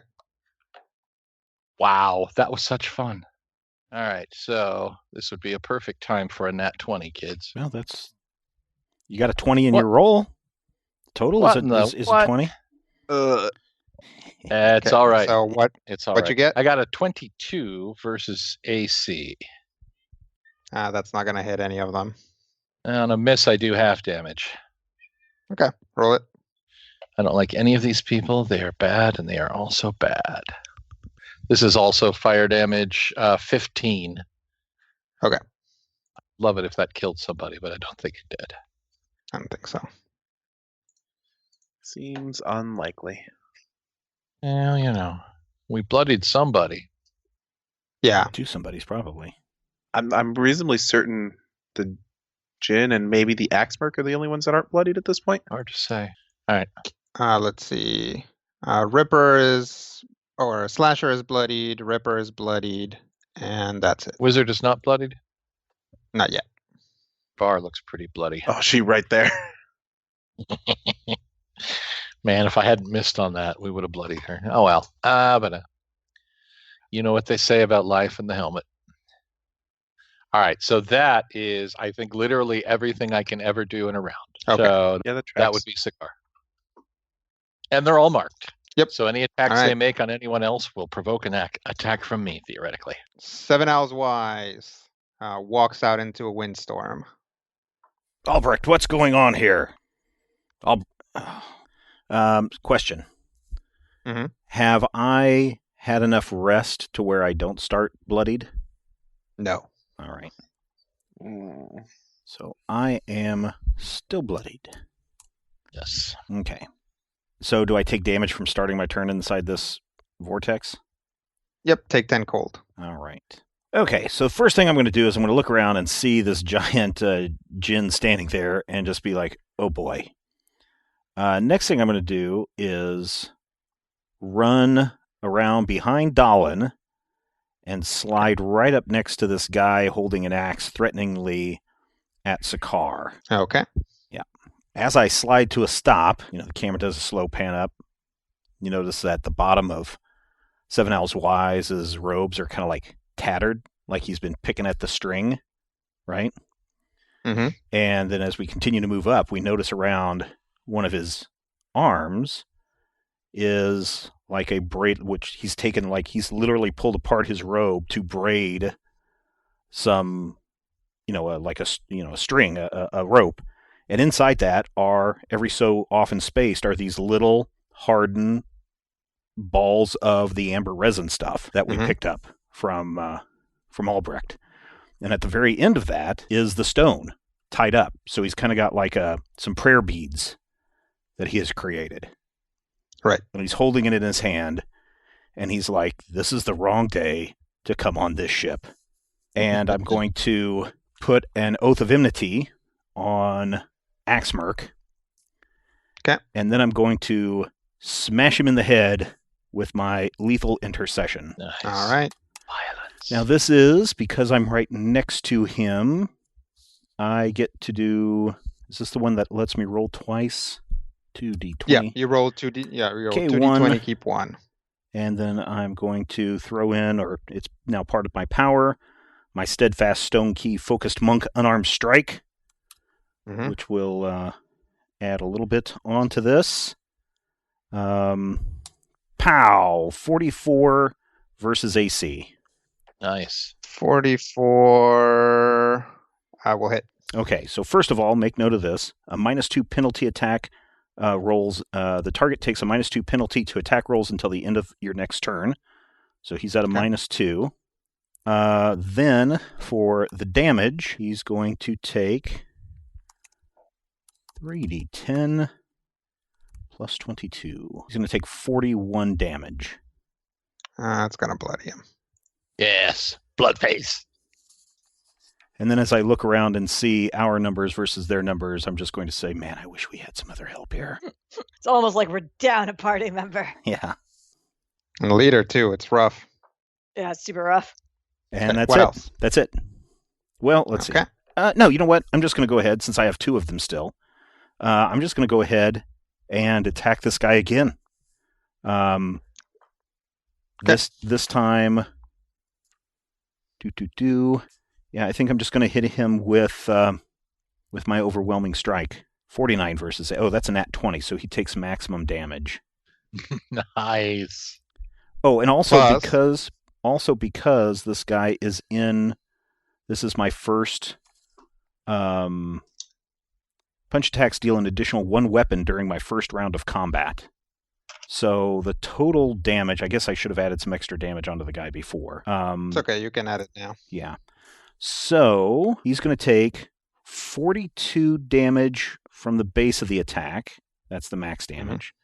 Wow, that was such fun. All right, so this would be a perfect time for a nat 20, kids. Well, you got a 20 in What? your roll. Total What is in the- it what? 20? It's Okay, all right. So what? It's all what'd right. you get? I got a 22 versus AC. That's not gonna hit any of them. And on a miss, I do half damage. Okay, roll it. I don't like any of these people. They are bad, and they are also bad. This is also fire damage, 15. Okay. Love it if that killed somebody, but I don't think it did. I don't think so. Seems unlikely. Well, we bloodied somebody. Yeah. Two somebody's probably. I'm reasonably certain the Jin and maybe the Axe Merc are the only ones that aren't bloodied at this point. Hard to say. Let's see. Slasher is bloodied. Ripper is bloodied, and that's it. Wizard is not bloodied. Not yet. Bar looks pretty bloody. Oh, she right there. Man, if I hadn't missed on that, we would have bloodied her. Oh well. But you know what they say about life and the helmet. All right, so that is, I think, literally everything I can ever do in a round. Okay. So Yeah, that tracks. that would be Cigar. And they're all marked. Yep. So any attacks All right. they make on anyone else will provoke an attack from me, theoretically. 7 Owls Wise walks out into a windstorm. Albrecht, what's going on here? Question. Mhm. Have I had enough rest to where I don't start bloodied? No. All right. Mm. So I am still bloodied. Yes. Okay. So do I take damage from starting my turn inside this vortex? Yep. Take 10 cold. All right. Okay, so first thing I'm going to do is I'm going to look around and see this giant Jin standing there and just be like, oh boy. Next thing I'm going to do is run around behind Dalin and slide right up next to this guy holding an axe threateningly at Sakar. Okay. As I slide to a stop, the camera does a slow pan up. You notice that the bottom of 7 Owls Wise's robes are kind of like tattered, like he's been picking at the string, right? Mhm. And then as we continue to move up, we notice around one of his arms is like a braid, which he's taken, like he's literally pulled apart his robe to braid some, like a string, a rope. And inside that are, every so often spaced, are these little hardened balls of the amber resin stuff that we picked up from Albrecht. And at the very end of that is the stone tied up. So he's kind of got like some prayer beads that he has created. Right. And he's holding it in his hand, and he's like, this is the wrong day to come on this ship. And I'm going to put an Oath of Enmity on Axmerk. Okay. And then I'm going to smash him in the head with my lethal intercession. Nice. All right. Violence. Now this is, because I'm right next to him, I get to do, is this the one that lets me roll twice? 2d20. Yeah, you roll 2d. Yeah, you roll Okay, 2d20, keep 1. And then I'm going to throw in, or it's now part of my power, my Steadfast Stone Key Focused Monk Unarmed Strike, which will add a little bit onto this. Pow! 44 versus AC. Nice. 44. I will hit. Okay, so first of all, make note of this. A -2 penalty attack rolls. The target takes a -2 penalty to attack rolls until the end of your next turn. So he's at a -2. Then for the damage, he's going to take 3d10 plus 22. He's going to take 41 damage. That's going to bloody him. Yes. Blood face. And then as I look around and see our numbers versus their numbers, I'm just going to say, man, I wish we had some other help here. It's almost like we're down a party member. Yeah. And leader, too. It's rough. Yeah, it's super rough. And that's What it. else? That's it. Well, let's see. No, you know what? I'm just going to go ahead, since I have 2 of them still. I'm just going to go ahead and attack this guy again. This time... Yeah, I think I'm just going to hit him with my overwhelming strike. 49 versus... Oh, that's a nat 20, so he takes maximum damage. Nice. Oh, and also Plus. because this guy is in... This is my first... punch attacks deal an additional 1 weapon during my first round of combat. So the total damage... I guess I should have added some extra damage onto the guy before. It's okay. You can add it now. Yeah. So he's going to take 42 damage from the base of the attack. That's the max damage.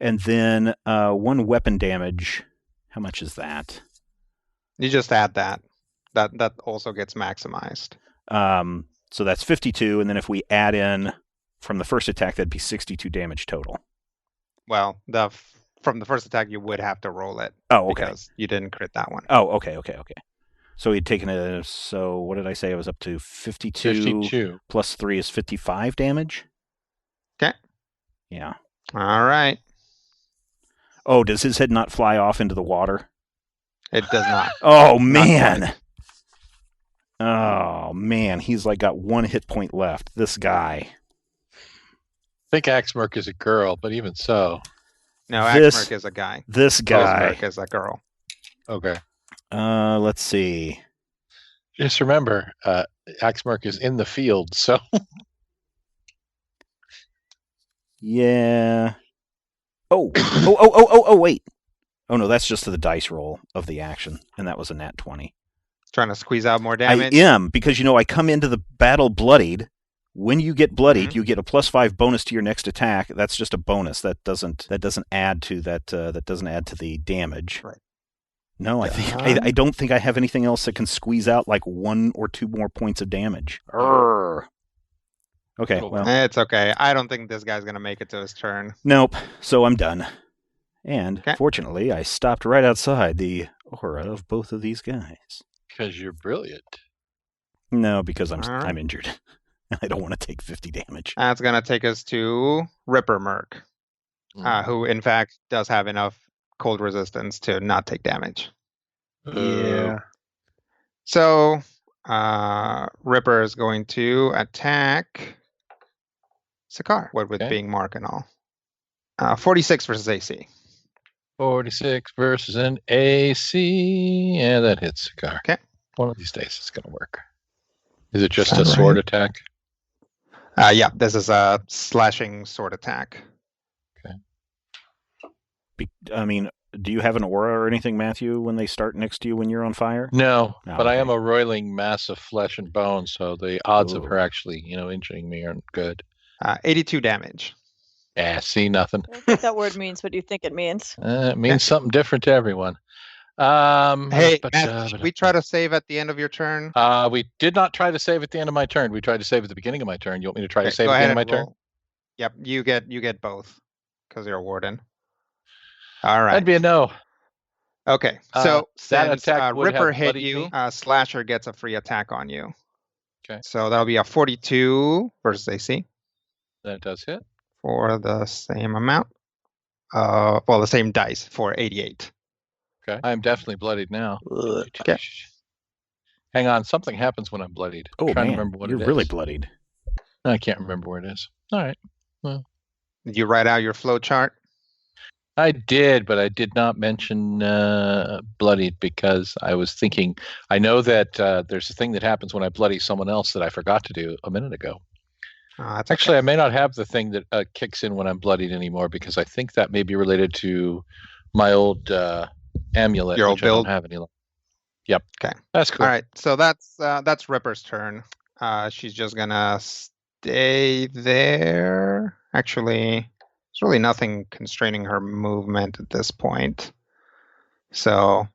And then 1 weapon damage. How much is that? You just add that. That also gets maximized. So that's 52. And then if we add in from the first attack, that'd be 62 damage total. Well, from the first attack, you would have to roll it. Oh, okay. Because you didn't crit that one. Oh, okay. So he'd taken so what did I say? It was up to 52 plus 3 is 55 damage? Okay. Yeah. All right. Oh, does his head not fly off into the water? It does not. Oh, man. Oh, man. He's like got 1 hit point left. This guy. I think Axmerk is a girl, but even so. No, Axmerk is a guy. This guy. Axmerk is a girl. Okay. Let's see. Just remember, Axmerk is in the field, so. Yeah. Oh, wait. Oh, no, that's just the dice roll of the action, and that was a nat 20. Trying to squeeze out more damage? I am, because, I come into the battle bloodied. When you get bloodied, you get a +5 bonus to your next attack. That's just a bonus. That doesn't add to that doesn't add to the damage. Right. No, I don't think I have anything else that can squeeze out like 1 or 2 more points of damage. Urgh. Okay, well. It's okay. I don't think this guy's going to make it to his turn. Nope. So I'm done. And fortunately, I stopped right outside the aura of both of these guys. Because you're brilliant. No, because I'm injured. And I don't want to take 50 damage. That's going to take us to Ripper Merc, who in fact does have enough cold resistance to not take damage. Yeah. So Ripper is going to attack Sakaar, with being Mark and all. 46 versus AC. 46 versus an AC, and that hits Cigar. Okay. One of these days it's going to work. Is it just Sound a sword right? attack? Yeah, this is a slashing sword attack. I mean, do you have an aura or anything, Matthew, when they start next to you when you're on fire? No, Oh, but I okay. am a roiling mass of flesh and bone, so the odds of Ooh. her actually, injuring me aren't good. 82 damage. Yeah, see, nothing. I don't think that word means what you think it means. It means something different to everyone. Hey, Matt, should we try to save at the end of your turn? We did not try to save at the end of my turn. We tried to save at the beginning of my turn. You want me to try to Okay, save go at the ahead end of my and turn? roll. Yep, you get both because you're a warden. All right. That'd be a no. Okay, that so since attack would Ripper have hit bloodied you, me. Slasher gets a free attack on you. Okay. So that'll be a 42 versus AC That does hit. for the same amount. Well, the same dice for 88. Okay. I'm definitely bloodied now. Okay. Hang on. Something happens when I'm bloodied. Oh, I'm trying man, to remember what you're it really is. bloodied. I can't remember where it is. All right. Did you write out your flow chart? I did, but I did not mention bloodied because I was thinking, I know that there's a thing that happens when I bloody someone else that I forgot to do a minute ago. That's Actually, okay. I may not have the thing that kicks in when I'm bloodied anymore because I think that may be related to my old amulet, Your old which I don't build? have any longer. Yep. Okay. That's cool. All right, so that's Ripper's turn. She's just gonna stay there. Actually, there's really nothing constraining her movement at this point. So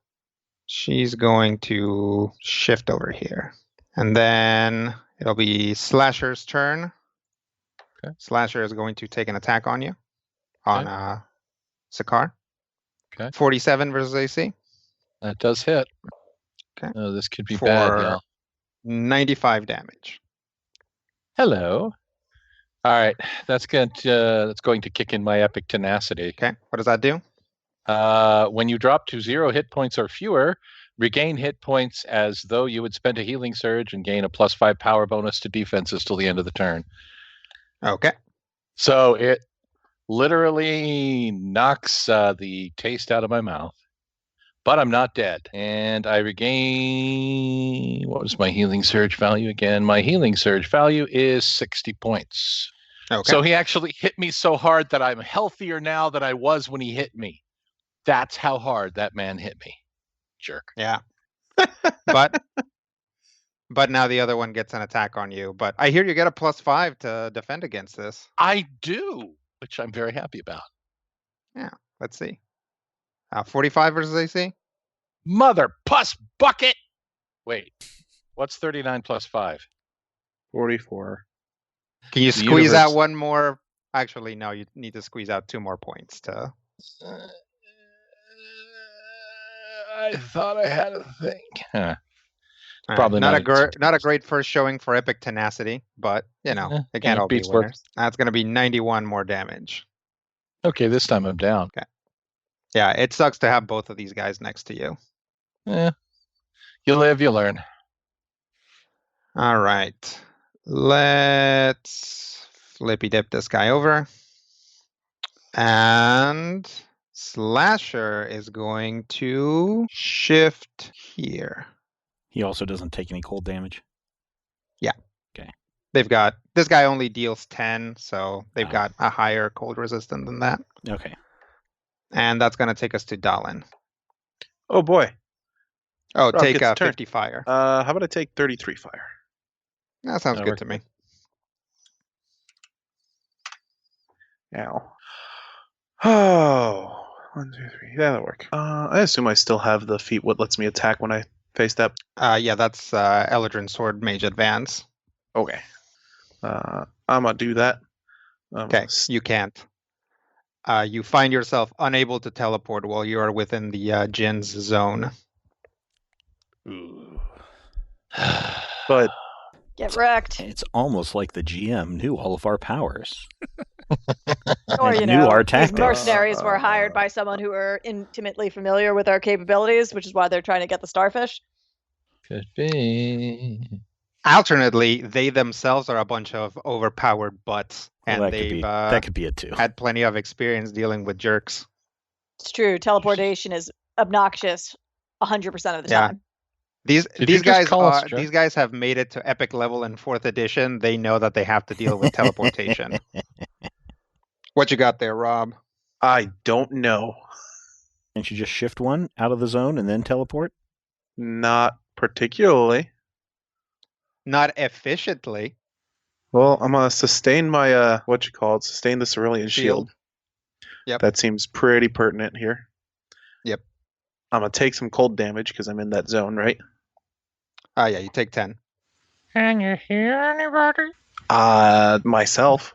she's going to shift over here. And then it'll be Slasher's turn. Okay. Slasher is going to take an attack on you. On Sakar. Okay. 47 versus AC. That does hit. Okay. Oh, this could be bad, For y'all. 95 damage. Hello. All right, that's going to kick in my epic tenacity. Okay, what does that do? When you drop to 0 hit points or fewer, regain hit points as though you had spent a healing surge and gain a +5 power bonus to defenses till the end of the turn. Okay. So it literally knocks the taste out of my mouth. But I'm not dead. And I regain... What was my healing surge value again? My healing surge value is 60 points. Okay. So he actually hit me so hard that I'm healthier now than I was when he hit me. That's how hard that man hit me. Jerk. Yeah. But now the other one gets an attack on you. But I hear you get a +5 to defend against this. I do, which I'm very happy about. Yeah, let's see. 45 versus AC? Mother puss bucket! Wait, what's 39 plus 5? 44. Can you The squeeze out universe- one more? Actually, no, you need to squeeze out 2 more points to. I thought I had a thing. Huh. All right, Probably not not not a great first showing for epic tenacity, but Eh, it can't it all be beats work. winners. That's going to be 91 more damage. Okay, this time I'm down. Yeah, it sucks to have both of these guys next to you. You live, you learn. All right, let's flippy dip this guy over. And Slasher is going to shift here. He also doesn't take any cold damage. They've got, this guy only deals 10, so they've Oh. got a higher cold resistant than that. Okay. And that's going to take us to Dallin. Oh boy. Oh, Rob take gets a turn. 50 fire. How about I take 33 fire? That sounds That'll good work to me. Ow. Oh, 1, 2, 3. That'll work. I assume I still have the feat. What lets me attack when I face that? Yeah, that's Eldrin Sword Mage Advance. Okay. I'm gonna do that. Okay, you can't. You find yourself unable to teleport while you are within the Jin's zone. Ooh. But Get wrecked. It's almost like the GM knew all of our powers. Or, And you knew know, our these tactics. mercenaries were hired by someone who were intimately familiar with our capabilities, which is why they're trying to get the starfish. Could be. Alternately, they themselves are a bunch of overpowered butts, Well, and that could they've be that could be it too. had plenty of experience dealing with jerks. It's true. Teleportation is obnoxious 100% of the Yeah. time. Did you just call us, Joe? These guys have made it to epic level in 4th edition. They know that they have to deal with teleportation. What you got there, Rob? I don't know. Can't you just shift one out of the zone and then teleport? Not particularly. Not efficiently. Well, I'm gonna sustain my sustain the cerulean shield. Yep. That seems pretty pertinent here. Yep. I'm gonna take some cold damage because I'm in that zone, right? Yeah, you take 10. Can you hear anybody? Myself.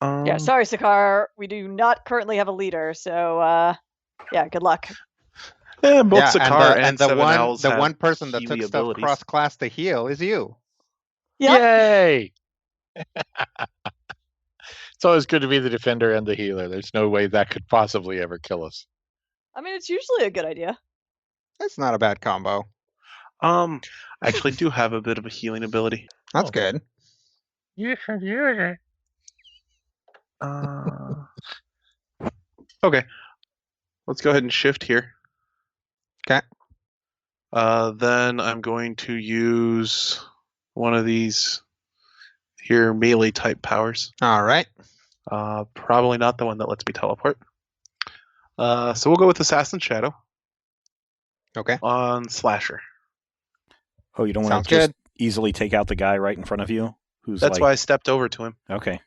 Yeah, sorry, Sakar. We do not currently have a leader, so yeah, good luck. Yeah, both Yeah, Sakar and the Seven one Owls the have one person that took Healy stuff abilities. cross class to heal is you. Yep. Yay! It's always good to be the defender and the healer. There's no way that could possibly ever kill us. I mean, it's usually a good idea. That's not a bad combo. I actually do have a bit of a healing ability. That's good. You should use it. Okay. Let's go ahead and shift here. Okay. Then I'm going to use one of these here melee type powers. All right. Probably not the one that lets me teleport. So we'll go with Assassin Shadow Okay. on Slasher. Oh, you don't want Sounds to just good. easily take out the guy right in front of you? Who's That's like... why I stepped over to him. Okay.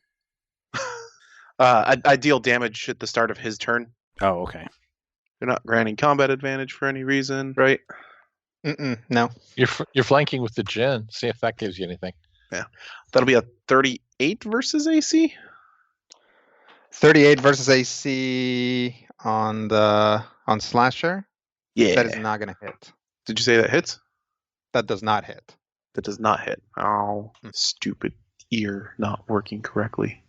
I deal damage at the start of his turn. Oh, okay. You're not granting combat advantage for any reason, right? No. You're flanking with the Jinn. See if that gives you anything. Yeah. That'll be a 38 versus AC. 38 versus AC on Slasher. Yeah. That is not going to hit. Did you say that hits? That does not hit. That does not hit. Oh, stupid ear not working correctly.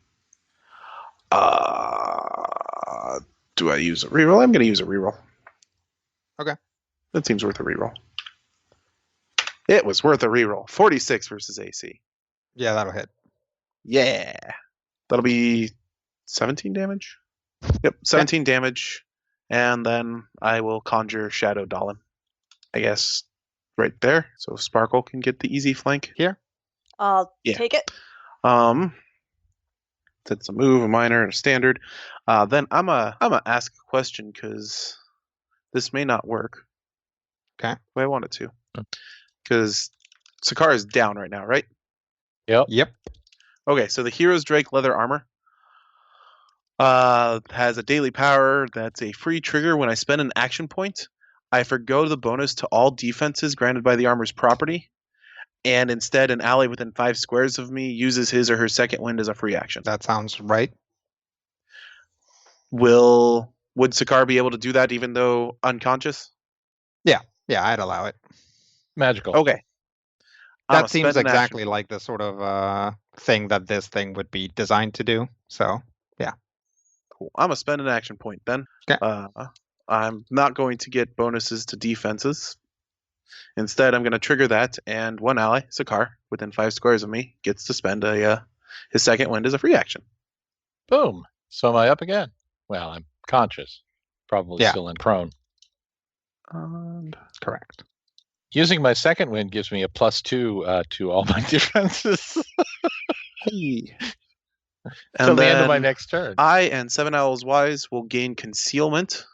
Do I use a reroll? I'm going to use a reroll. Okay. That seems worth a reroll. It was worth a reroll. 46 versus AC. Yeah, that'll hit. Yeah. That'll be 17 damage. Yep, 17 damage. And then I will conjure Shadow Dolan. I guess right there. So Sparkle can get the easy flank. Here? I'll Yeah. take it. That's a move, a minor, and a standard. Then I'm a ask a question because this may not work. Okay. The way I want it to. Because Sakar is down right now, right? Yep. Okay, so the Hero's Drake leather armor has a daily power that's a free trigger when I spend an action point. I forgo the bonus to all defenses granted by the armor's property, and instead an ally within 5 squares of me uses his or her second wind as a free action. That sounds right. Would Sakar be able to do that even though unconscious? Yeah, I'd allow it. Magical. Okay. That seems exactly like the sort of thing that this thing would be designed to do. So, yeah. Cool. I'm going to spend an action point then. Okay. I'm not going to get bonuses to defenses. Instead, I'm going to trigger that, and one ally, Sakar, within 5 squares of me, gets to spend his second wind as a free action. Boom. So am I up again? Well, I'm conscious. Probably still in prone. Correct. Using my second wind gives me a +2 to all my defenses. Hey. Until the end of my next turn. I and Seven Owls Wise will gain concealment.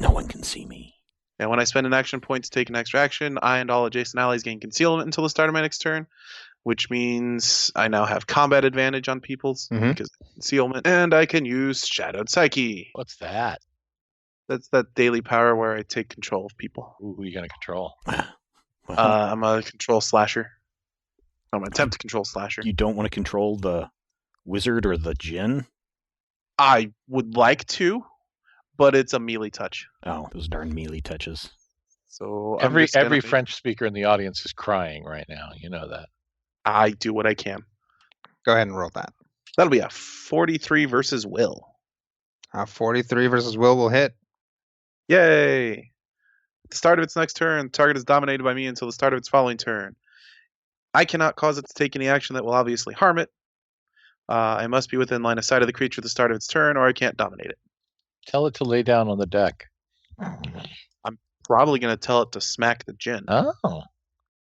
No one can see me. And when I spend an action point to take an extra action, I and all adjacent allies gain concealment until the start of my next turn, which means I now have combat advantage on people's because of concealment, and I can use Shadowed Psyche. What's that? That's that daily power where I take control of people. Ooh, who are you going to control? I'm a control slasher. I'm an attempt to control slasher. You don't want to control the wizard or the djinn? I would like to, but it's a melee touch. Oh, those darn melee touches. So every French speaker in the audience is crying right now. You know that. I do what I can. Go ahead and roll that. That'll be a 43 versus Will. 43 versus will hit. Yay! At the start of its next turn, the target is dominated by me until the start of its following turn. I cannot cause it to take any action that will obviously harm it. I must be within line of sight of the creature at the start of its turn, or I can't dominate it. Tell it to lay down on the deck. Probably going to tell it to smack the djinn. Oh,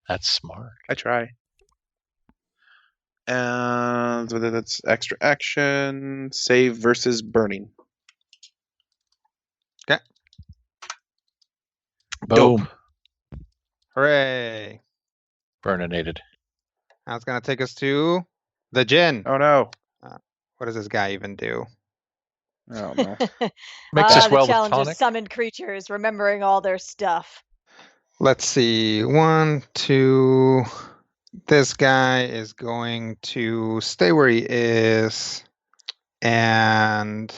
that's smart. I try. And that's extra action. Save versus burning. Boom. Hooray! Burninated. Now it's gonna take us to the djinn. Oh no. What does this guy even do? Oh no. Mix us The well with challenge tonic. is summoned creatures, remembering all their stuff. Let's see. 1, 2. This guy is going to stay where he is and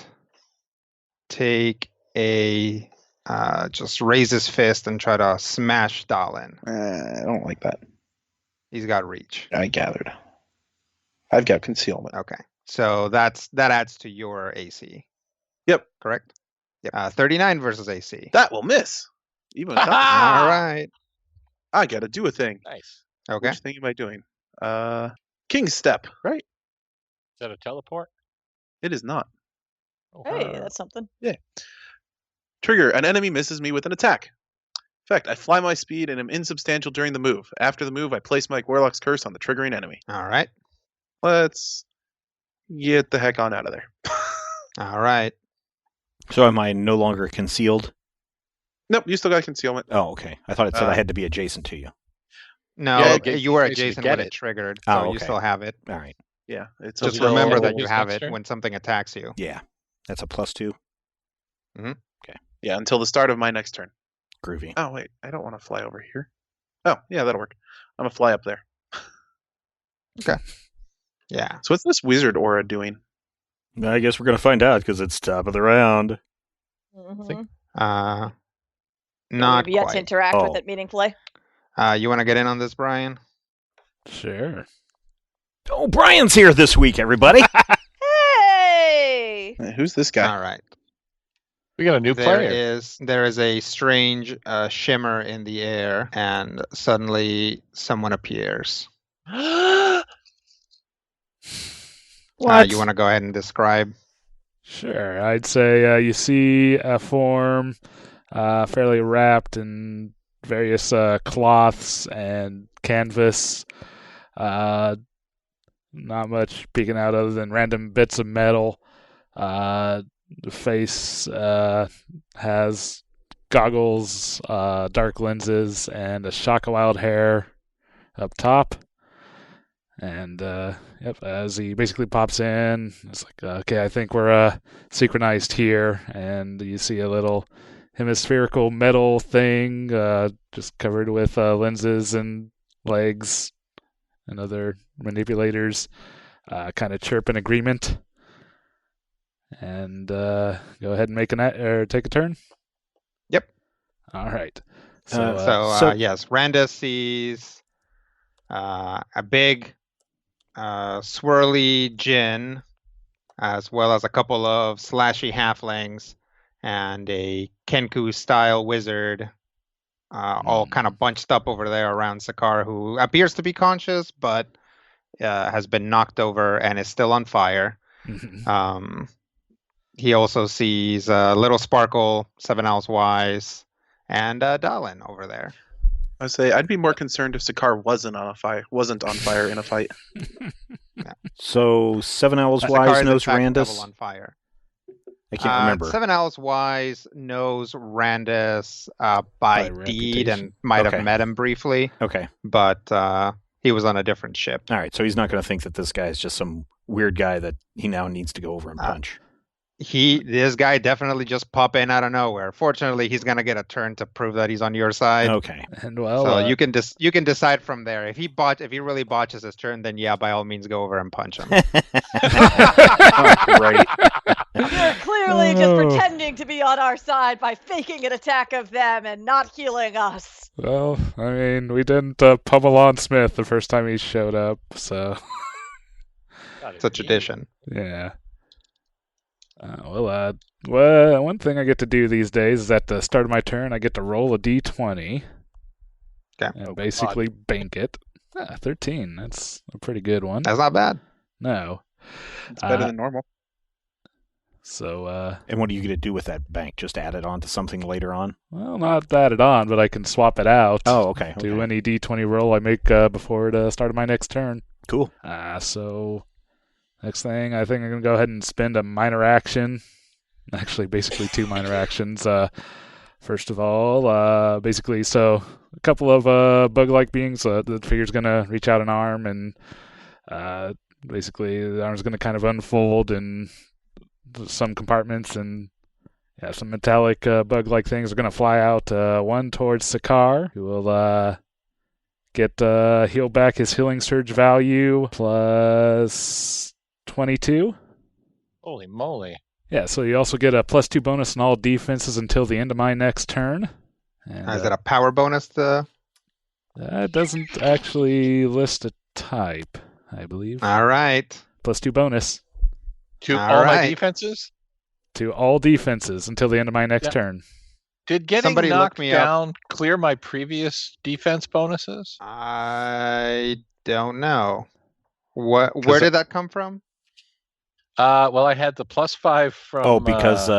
take a just raise his fist and try to smash Dalin. I don't like that. He's got reach. I gathered. I've got concealment. Okay, so that adds to your AC. Yep. Correct. Yep. 39 versus AC. That will miss. Even with that, All right. I gotta do a thing. Nice. Okay. Which thing am I doing? King's Step, right? Is that a teleport? It is not. Oh, Hey, that's something. Trigger, an enemy misses me with an attack. In fact, I fly my speed and am insubstantial during the move. After the move, I place my Warlock's Curse on the triggering enemy. All right. Let's get the heck on out of there. All right. So am I no longer concealed? Nope, you still got concealment. Oh, okay. I thought it said I Uh, had to be adjacent to you. No, Yeah, you were basically adjacent get when it it. triggered, Oh, so you okay. still have it. All right. Yeah, it's Just until- remember that always you have next it turn? when something attacks you. Yeah. That's a +2. Yeah, until the start of my next turn. Groovy. Oh wait, I don't want to fly over here. Oh yeah, that'll work. I'm gonna fly up there. Yeah. So what's this wizard aura doing? I guess we're going to find out because it's top of the round. Mhm. Not We've yet to quite. interact Oh. with it meaningfully. You want to get in on this, Brian? Sure. Oh, Brian's here this week, everybody. Hey! Who's this guy? All right. We got a new There player. is a strange shimmer in the air, and suddenly someone appears. What? You want to go ahead and describe? Sure. I'd say you see a form fairly wrapped in various cloths and canvas. Not much peeking out other than random bits of metal. The face has goggles, dark lenses, and a shock of wild hair up top. And yep, as he basically pops in, it's like, okay, I think we're synchronized here. And you see a little hemispherical metal thing just covered with lenses and legs and other manipulators kind of chirp in agreement. And go ahead and take a turn. Yep. All right. Yes, Randa sees a big swirly djinn, as well as a couple of slashy halflings and a Kenku-style wizard, all kind of bunched up over there around Sakar, who appears to be conscious, but has been knocked over and is still on fire. He also sees Little Sparkle, 7 Owls Wise, and Dalin over there. I say I'd be more concerned if Sakar wasn't on fire in a fight. So 7 Owls Sakar Wise is, knows in fact, Randus? double on fire. I can't remember. 7 Owls Wise knows Randus by By deed and reputation. might Okay. have met him briefly, Okay. but he was on a different ship. All right. So he's not going to think that this guy is just some weird guy that he now needs to go over and punch. This guy definitely just pop in out of nowhere. Fortunately, he's gonna get a turn to prove that he's on your side. Okay. And well, So you can decide from there. If he really botches his turn, then yeah, by all means, go over and punch him. Right. You're clearly just Oh. pretending to be on our side by faking an attack of them and not healing us. well, I mean, we didn't pummel on Smith the first time he showed up, so It's a tradition. yeah. Well, one thing I get to do these days is at the start of my turn, I get to roll a d20 Okay. and basically bank it. 13. That's a pretty good one. That's not bad. No. It's better than normal. So, And what are you going to do with that bank? Just add it on to something later on? well, not add it on, but I can swap it out. Oh, okay. To any D20 roll I make before the start of my next turn. Cool. So, next thing, I think I'm going to go ahead and spend a minor action. Actually, basically 2 minor actions. First of all, basically, so a couple of bug-like beings. The figure's going to reach out an arm, and basically the arm's going to kind of unfold in some compartments, and some metallic bug-like things are going to fly out. One towards Sakar, who will get heal back his healing surge value plus 22. Holy moly. Yeah, so you also get a +2 bonus on all defenses until the end of my next turn. And, Is that a power bonus? That doesn't actually list a type, I believe. All right. +2 bonus To All all my right. defenses? to all defenses until the end of my next Yep. turn. Did getting Somebody look knocked me up. down clear my previous defense bonuses? I don't know. Where did that come from? Well, I had the +5 from. because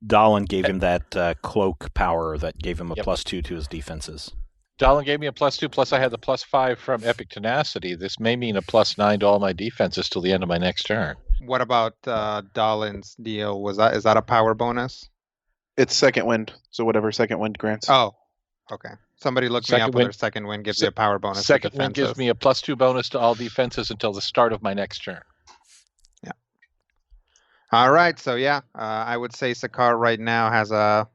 Dahlan gave him that cloak power that gave him a Yep. +2 to his defenses. Dahlan gave me a +2, plus I had the +5 from Epic Tenacity. This may mean a +9 to all my defenses till the end of my next turn. What about Dahlin's deal? Is that a power bonus? It's second wind, so whatever second wind grants. Oh, okay. Somebody look me Second up whether wind- second wind gives you a power bonus. to Second wind gives defenses. me a +2 bonus to all defenses until the start of my next turn. All right, so I would say Sakar right now has a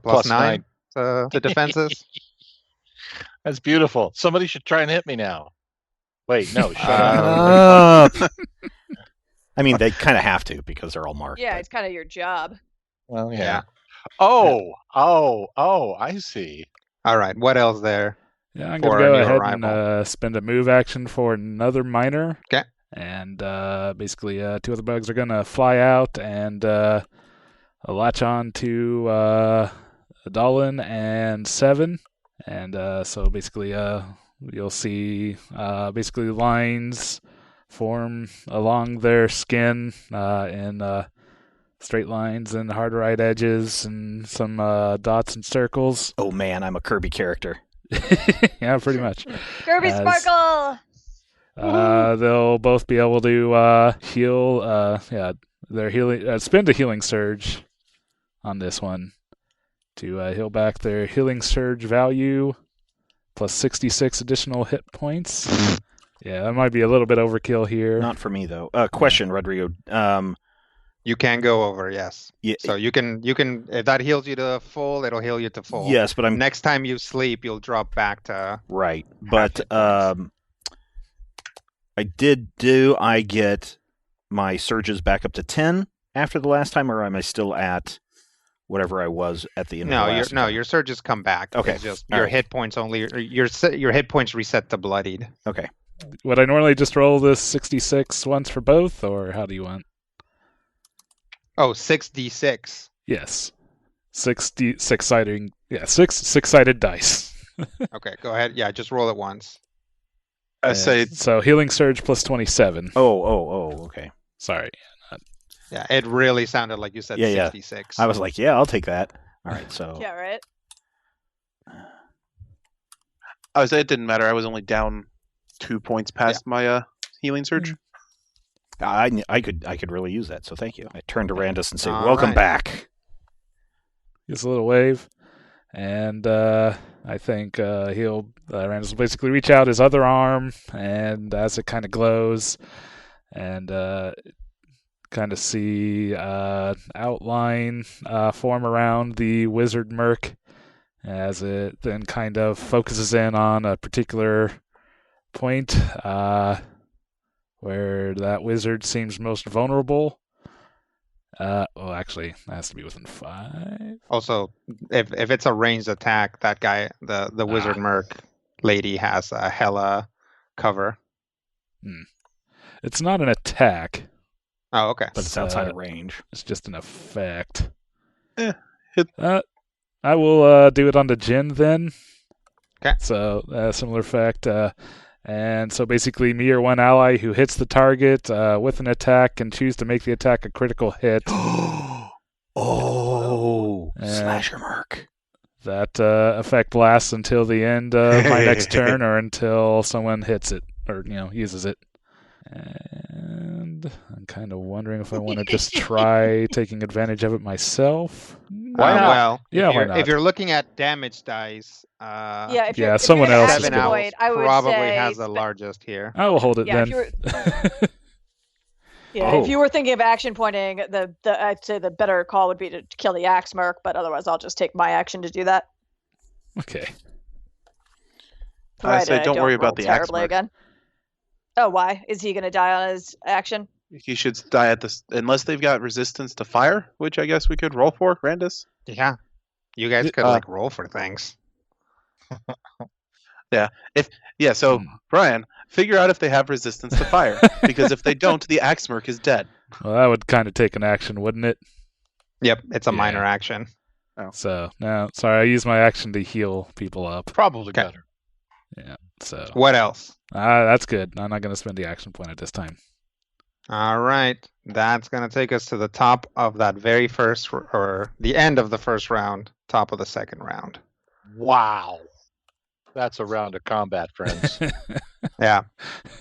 Plus +9 to defenses. That's beautiful. Somebody should try and hit me now. Wait, no, shut Uh, up. I mean, they kind of have to because they're all marked. Yeah, but- it's kind of your job. Well, yeah. Yeah. Oh, I see. All right, what else there? Yeah, I'm For going to a go new ahead arrival. and spend a move action for another minor. Okay. And basically 2 of the bugs are going to fly out and latch on to Dahlan and 7. And so basically you'll see basically lines form along their skin in straight lines and hard right edges and some dots and circles. Oh man, I'm a Kirby character. Yeah, pretty much. Kirby As- Sparkle! They'll both be able to heal. Their healing. Spend a healing surge on this one to heal back their healing surge value plus 66 additional hit points. Yeah, that might be a little bit overkill here. Not for me though. Question, Rodrigo. You can go over, yes. Yeah, So you can if that heals you to full, it'll heal you to full. yes, but I'm Next time you sleep, you'll drop back to right. hit But points. I get my surges back up to 10 after the last time, or am I still at whatever I was at the end of the last time? your surges come back. Okay, It's just all your right. hit points only. Your hit points reset to bloodied. Okay. Would I normally just roll this 66 once for both, or how do you want? Oh, 6d6. Yes, six-sided dice. Okay, go ahead. Yeah, just roll it once. I say So healing surge plus 27. Oh, okay. Sorry. Yeah, it really sounded like you said Yeah. 66. I was like, yeah, I'll take that. All right, so Yeah, right? it didn't matter. I was only down 2 points past my healing surge. I could really use that. So thank you. I turn to Randus and say, All "Welcome right. back." Gives a little wave, and I think Randus will basically reach out his other arm, and as it kind of glows, and kind of see outline form around the wizard merc, as it then kind of focuses in on a particular point where that wizard seems most vulnerable. Well, actually, that has to be within 5. Also, if it's a ranged attack, that guy, the wizard merc lady, has a hella cover. It's not an attack. Oh, okay. But it's outside of range. It's just an effect. Hit. I will do it on the Jin then. Okay. So, similar effect. And so basically, me or one ally who hits the target with an attack can choose to make the attack a critical hit. Slasher Merc. That effect lasts until the end of my next turn or until someone hits it or uses it. And I'm kind of wondering if I want to just try taking advantage of it myself. Why not? Well, Why not? If you're looking at damage dice, if someone you're else action is good. point, I would probably say has the largest here. I will hold it Yeah, then. if you were thinking of action pointing, I'd say the better call would be to kill the axe merc, but otherwise I'll just take my action to do that. Okay. I say don't worry roll about the axe terribly merc. again. Oh, why? Is he going to die on his action? He should die at this unless they've got resistance to fire, which I guess we could roll for, Randus. Yeah, you guys could roll for things. So Brian, figure out if they have resistance to fire, because if they don't, the axe merc is dead. Well, that would kind of take an action, wouldn't it? Yep, it's a minor action. Oh. So, no, sorry, I used my action to heal people up. Probably better. Yeah, so. What else? That's good. I'm not going to spend the action point at this time. All right, that's going to take us to the top of that very first, or the end of the first round, top of the second round. Wow. That's a round of combat, friends. Yeah. It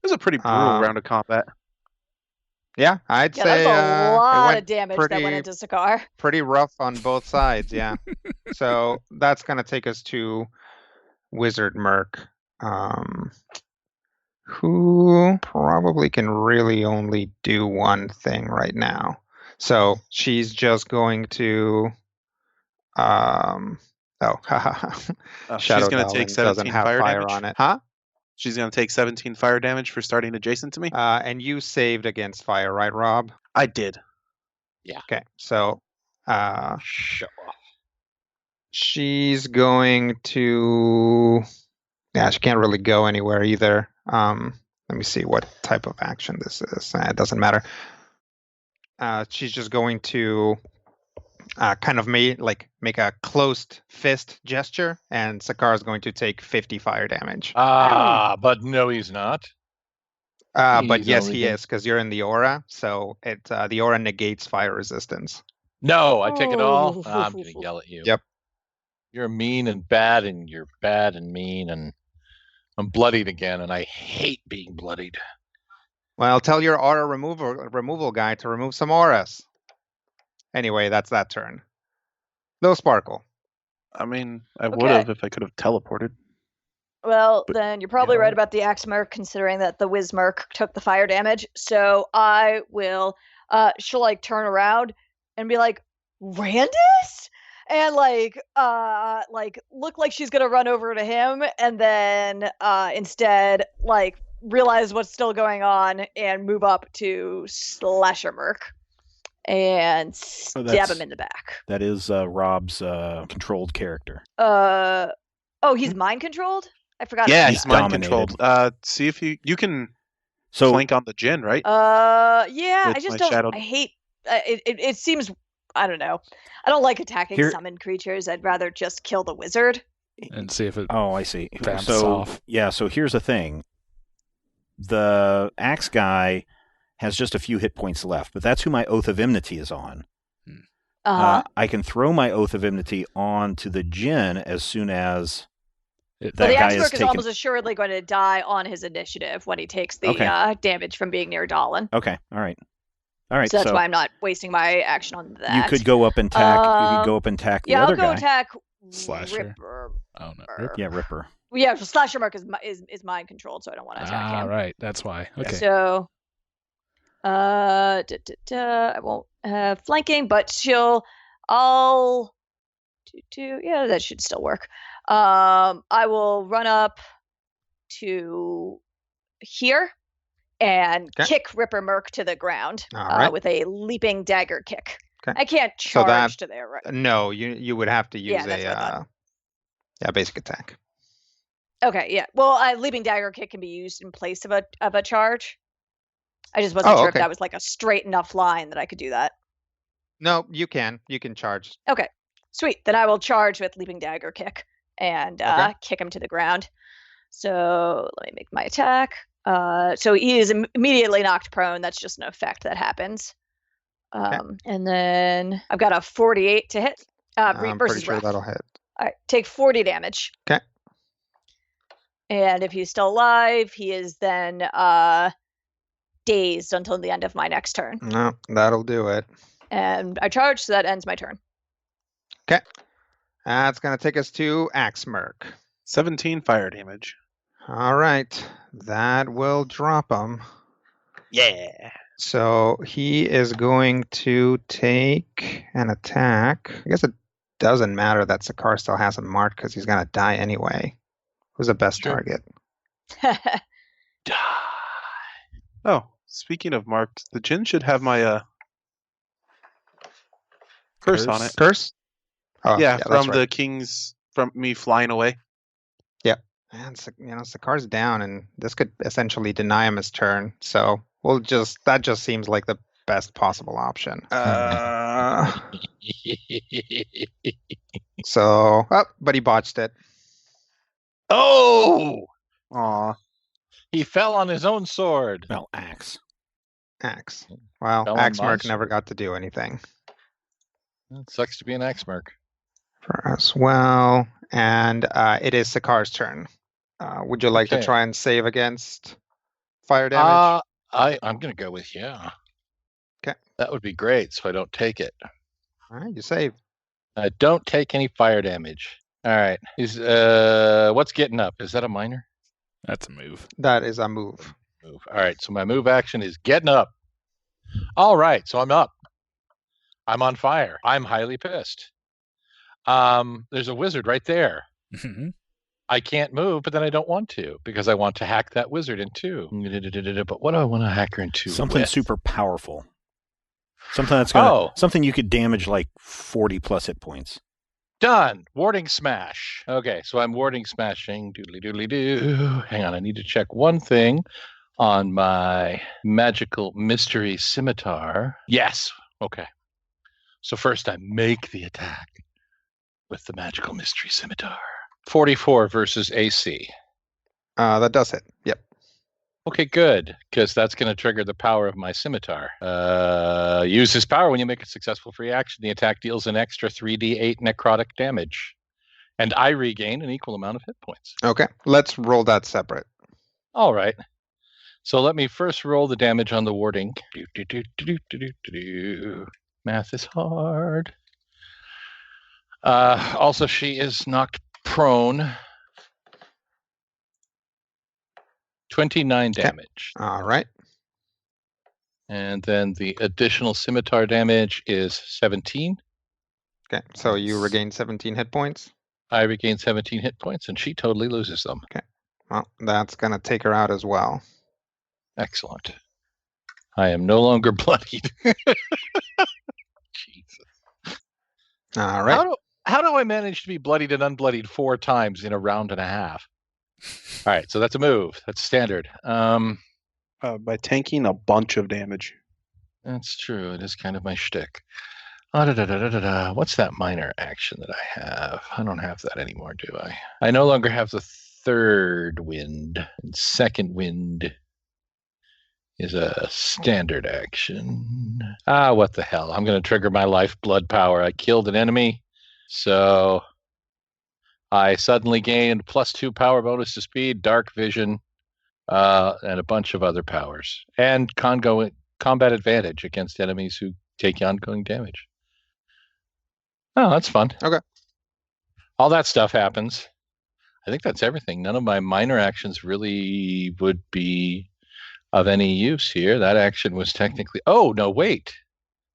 was a pretty brutal round of combat. Yeah, I'd say that's a it lot went of damage that went into Sakar. pretty rough on both sides, yeah. So that's going to take us to Wizard Merc, who probably can really only do one thing right now. So she's just going to She's going to take 17 doesn't have fire damage on it. Huh? She's going to take 17 fire damage for starting adjacent to me. And you saved against fire, right, Rob? I did. Yeah. Okay, so Show off. she's going to. Yeah, she can't really go anywhere either. Let me see what type of action this is. It doesn't matter. She's just going to kind of make a closed fist gesture, and Sakar is going to take 50 fire damage. But no, he's not. But He's yes, only he gonna- is, because you're in the aura, so the aura negates fire resistance. No, I take it all. I'm going to yell at you. Yep. You're mean and bad, and you're bad and mean, and I'm bloodied again, and I hate being bloodied. Well, tell your aura removal guy to remove some auras. Anyway, that's that turn. No Sparkle. I mean, I would have if I could have teleported. Well, But, then you're probably right about the axe merc, considering that the whiz merc took the fire damage. So I will, she'll turn around and be like, Randus? And look like she's gonna run over to him, and then instead realize what's still going on and move up to Slasher Merc and stab him in the back. That is Rob's controlled character. He's mind controlled? I forgot. Yeah, about he's that. mind dominated. controlled. See if you can So flank on the Jinn, right? Yeah, With I just my don't. shadowed- I hate. It seems. I don't know. I don't like attacking Here- summoned creatures. I'd rather just kill the wizard. And see if it. Oh, I see. Bounce So off. yeah, so here's the thing. The axe guy has just a few hit points left, but that's who my Oath of Enmity is on. I can throw my Oath of Enmity on to the Jinn as soon as It, that But the guy axe is merc is taken. almost assuredly going to die on his initiative when he takes the damage from being near Dahlin. Okay, all right. So that's why I'm not wasting my action on that. you could go up and tack. You could go up and tack the Yeah, other I'll go guy. attack Slasher. Ripper. Oh no. Rip. Yeah, Ripper. Yeah, Slasher Merc is mind controlled, so I don't want to attack him. Right. That's why. Okay. So, I won't have flanking, but I'll do. Yeah, that should still work. I will run up to here and kick Ripper Merc to the ground All right. with a leaping dagger kick. Okay. I can't So charge to there, right? No, you would have to use Yeah, that's what I thought. basic attack. Okay, yeah. Well, a leaping dagger kick can be used in place of a charge. I just wasn't sure okay. if that was a straight enough line that I could do that. No, you can charge. Okay, sweet. Then I will charge with leaping dagger kick and Okay. kick him to the ground. So let me make my attack. So he is immediately knocked prone. That's just an effect that happens. And then I've got a 48 to hit. I'm Versus pretty sure ref. that'll hit. All right, take 40 damage. Okay. And if he's still alive, he is then dazed until the end of my next turn. No, that'll do it. And I charge, so that ends my turn. Okay. That's going to take us to Axemerk. 17 fire damage. All right. That will drop him. Yeah. So he is going to take an attack. I guess it doesn't matter that Sakar still has him marked because he's going to die anyway. Who's the best Sure. target? Die. Oh, speaking of marked, the Jinn should have my curse on it. Curse? Oh, yeah, that's from right. the king's, from me flying away. And Sakar's down, and this could essentially deny him his turn. So that just seems like the best possible option. But he botched it. Oh! Aw. He fell on his own sword. Well, axe. Axe. Well, Fell on my Axemerk never sword. got to do anything It sucks to be an Axemerk. for us. Well, and it is Sakar's turn. Would you like to Okay. try and save against fire damage? I'm going to go with yeah. Okay. That would be great, so I don't take it. All right, you save. I don't take any fire damage. All right. What's getting up? Is that a minor? That's a move. That is a move. Move. All right. So my move action is getting up. All right. So I'm up. I'm on fire. I'm highly pissed. There's a wizard right there. Mhm. I can't move, but then I don't want to because I want to hack that wizard in two. But what do I want to hack her in two? Something with? super powerful. Something that's gonna. Oh. Something you could damage like 40 plus hit points. Done. Warding smash. Okay, so I'm warding smashing. Doodly doodly doo. Hang on, I need to check one thing on my magical mystery scimitar. Yes. Okay. So first I make the attack with the magical mystery scimitar. 44 versus AC. That does hit. Yep. Okay, good, because that's going to trigger the power of my scimitar. Use this power when you make a successful free action. The attack deals an extra 3d8 necrotic damage, and I regain an equal amount of hit points. Okay. Let's roll that separate. All right. So let me first roll the damage on the warding. Math is hard. Also, she is knocked prone. 29 damage. All right. And then the additional scimitar damage is 17. Okay. So you regain 17 hit points. I regain 17 hit points, and she totally loses them. Well, that's going to take her out as well. Excellent. I am no longer bloodied. Jesus. All right. How do I manage to be bloodied and unbloodied 4 times in a round and a half? All right, so that's a move. That's standard. By tanking a bunch of damage. That's true. It is kind of my shtick. What's that minor action that I have? I don't have that anymore, do I? I no longer have the third wind. And second wind is a standard action. What the hell? I'm going to trigger my lifeblood power. I killed an enemy, so I suddenly gained +2 power bonus to speed, dark vision, and a bunch of other powers. And combat advantage against enemies who take ongoing damage. Oh, that's fun. Okay. All that stuff happens. I think that's everything. None of my minor actions really would be of any use here. That action was technically... Oh, no, wait.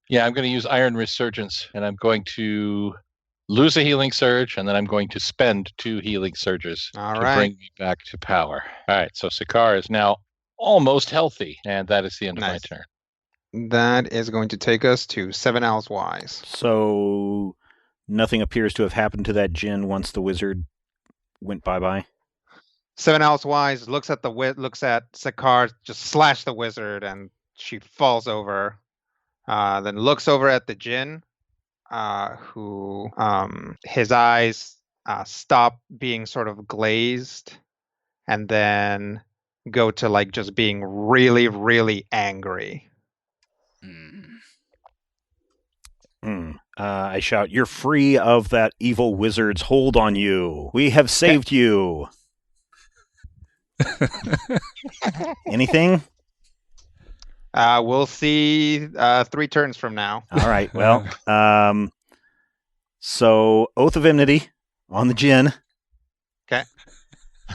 Yeah, I'm going to use Iron Resurgence, and I'm going to lose a healing surge, and then I'm going to spend 2 healing surges All to right. bring me back to power. All right, so Sakar is now almost healthy, and that is the end Nice. of my turn. That is going to take us to 7 Owls Wise. So nothing appears to have happened to that Jinn once the wizard went bye-bye. 7 Owls Wise looks at Sakar, just slash the wizard, and she falls over. Then looks over at the Jinn, who his eyes stop being sort of glazed, and then go to like just being really, really angry. I shout, "You're free of that evil wizard's hold on you. We have saved you." Anything? We'll see 3 turns from now. All right. Well, so Oath of Enmity on the Jinn. Okay.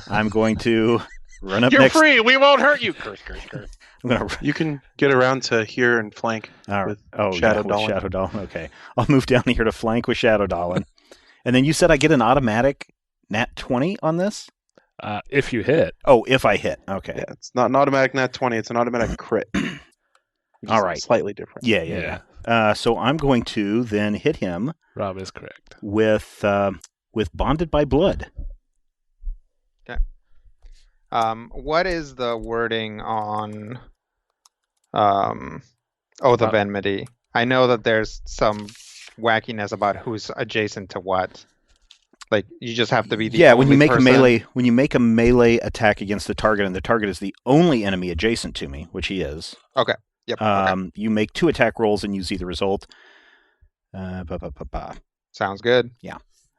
I'm going to run up You're next. free. We won't hurt you. Curse. I'm gonna. You can get around to here and flank. All right. With Shadow Dolan. Shadow Dolan. Okay. I'll move down here to flank with Shadow Dolan. And then you said I get an automatic nat 20 on this? If you hit. Oh, if I hit. Okay. Yeah, it's not an automatic nat 20. It's an automatic crit. All right. Slightly different. Yeah. So I'm going to then hit him Rob is correct. with Bonded by Blood. What is the wording on Oath of Enmity? I know that there's some wackiness about who's adjacent to what. Like you just have to be the when you only make person. when you make a melee attack against the target and the target is the only enemy adjacent to me, which he is. Okay. Yep. Okay. You make 2 attack rolls and use either result. Sounds good.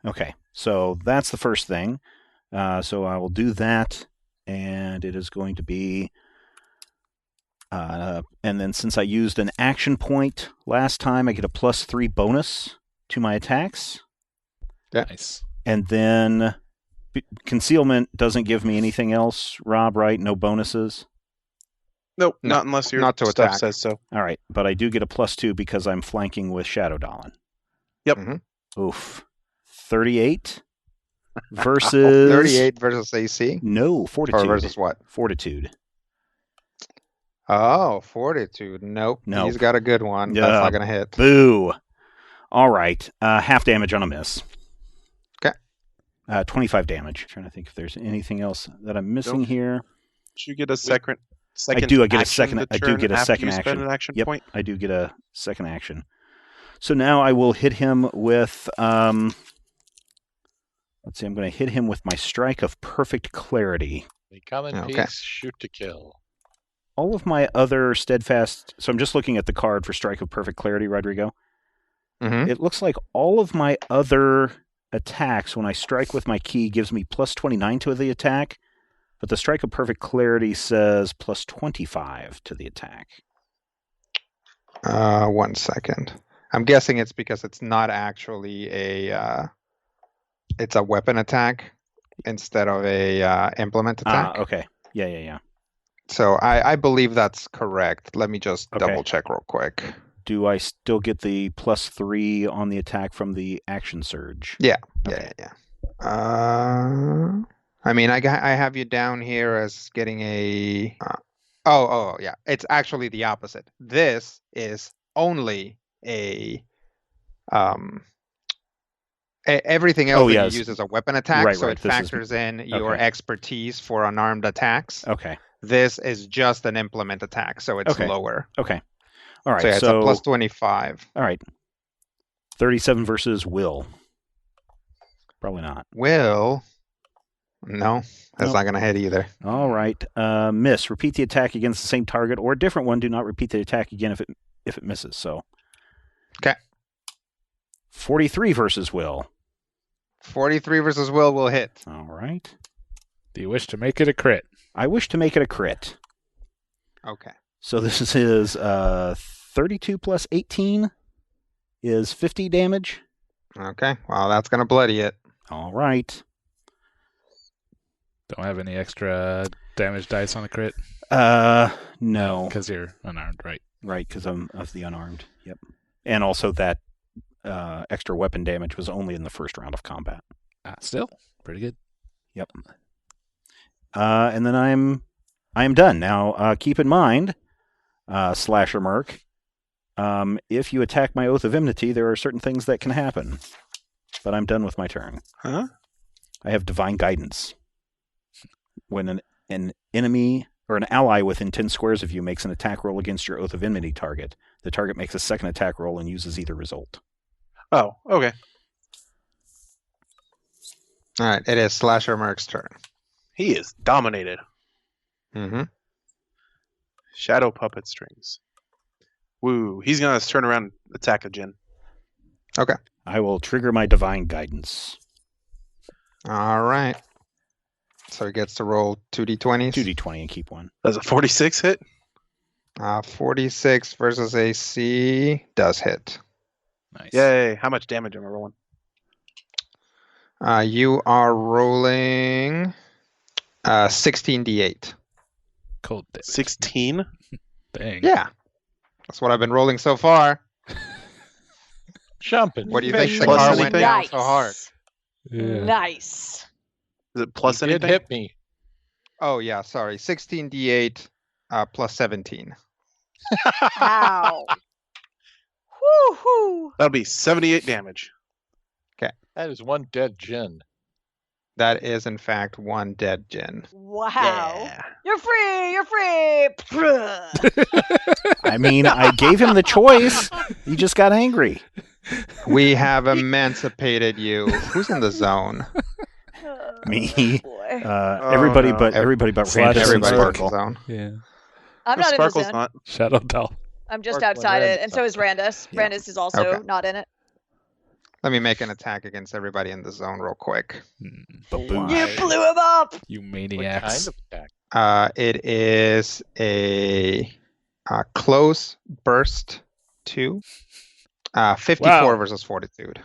Okay, so that's the first thing. So I will do that, and it is going to be. And then since I used an action point last time, I get a +3 bonus to my attacks. Yeah. Nice. And then concealment doesn't give me anything else, Rob, right? No bonuses? Nope, No, not unless your not to stuff attack. says so. All right, but I do get a +2 because I'm flanking with Shadow Dolan. Yep. Mm-hmm. Oof. 38 versus... 38 versus AC? No, Fortitude. Or versus what? Fortitude. Oh, Fortitude. Nope. He's got a good one. Yeah. That's not going to hit. Boo. All right. Half damage on a miss. Okay. 25 damage. Trying to think if there's anything else that I'm missing Nope. here. Should you get a second I do. I get a action second. to I do turn get a after second you action. spend an action Yep. point? I do get a second action. So now I will hit him with. Let's see. I'm going to hit him with my Strike of Perfect Clarity. We come in Okay. peace, shoot to kill. All of my other steadfast. So I'm just looking at the card for Strike of Perfect Clarity, Rodrigo. Mm-hmm. It looks like all of my other attacks, when I strike with my key, gives me +29 to the attack, but the Strike of Perfect Clarity says +25 to the attack. 1 second. I'm guessing it's because it's not actually it's a weapon attack instead of a implement attack. Okay. Yeah. So I believe that's correct. Let me just Okay. double check real quick. Do I still get the +3 on the attack from the action surge? Yeah. Okay. Yeah. I mean, I have you down here as getting a. Yeah. It's actually the opposite. This is only a. Everything else that you use is a weapon attack, Right, so right. it This is- factors in your okay. expertise for unarmed attacks. Okay. This is just an implement attack, so it's Okay. lower. Okay. All right. So yeah, it's a +25. All right. 37 versus Will. Probably not. Will. No, that's Nope. not going to hit either. All right. Miss. Repeat the attack against the same target or a different one. Do not repeat the attack again if it misses. So. Okay. 43 versus Will. 43 versus will hit. All right. Do you wish to make it a crit? I wish to make it a crit. Okay. So this is 32 plus 18 is 50 damage. Okay. Well, that's going to bloody it. All right. Don't have any extra damage dice on a crit No. because you're unarmed, right? Right, because I'm of the unarmed. Yep. And also that extra weapon damage was only in the first round of combat. Still pretty good. Yep. And then I am done. Now, keep in mind, Slasher Merc, if you attack my Oath of Enmity, there are certain things that can happen. But I'm done with my turn. Huh? I have Divine Guidance. When an enemy or an ally within 10 squares of you makes an attack roll against your Oath of Enmity target, the target makes a second attack roll and uses either result. Oh, okay. All right. It is Slasher Merc's turn. He is dominated. Mm-hmm. Shadow puppet strings. Woo. He's going to turn around and attack a Jin. I will trigger my divine guidance. All right. So he gets to roll 2d20s. 2d20 and keep one. Does a 46 hit? 46 versus AC does hit. Nice. Yay. How much damage am I rolling? You are rolling 16d8. Cold damage. 16? Dang. Yeah. That's what I've been rolling so far. Jumping. What do you think the Plus car anything? went down so hard? Yeah. Nice. Is it plus He did anything? hit me. Oh, yeah, sorry. 16d8 plus 17. Ow. Woo-hoo. That'll be 78 damage. That is one dead Jin. That is, in fact, one dead Jin. Wow. Yeah. You're free. You're free. I mean, I gave him the choice. He just got angry. We have emancipated you. Who's in the zone? Me. Boy. Everybody no. but everybody but Slash Randus and Everybody's in the Sparkle. zone. Yeah. I'm not in the Sparkle's zone. not. Shadow Doll. I'm just Sparkle and outside it, Randus and so is Randus. Yeah. Randus is also Okay. not in it. Let me make an attack against everybody in the zone real quick. Baboon. You blew him up. You What maniacs. kind of attack? It is a close burst 2. 54 Wow. versus fortitude.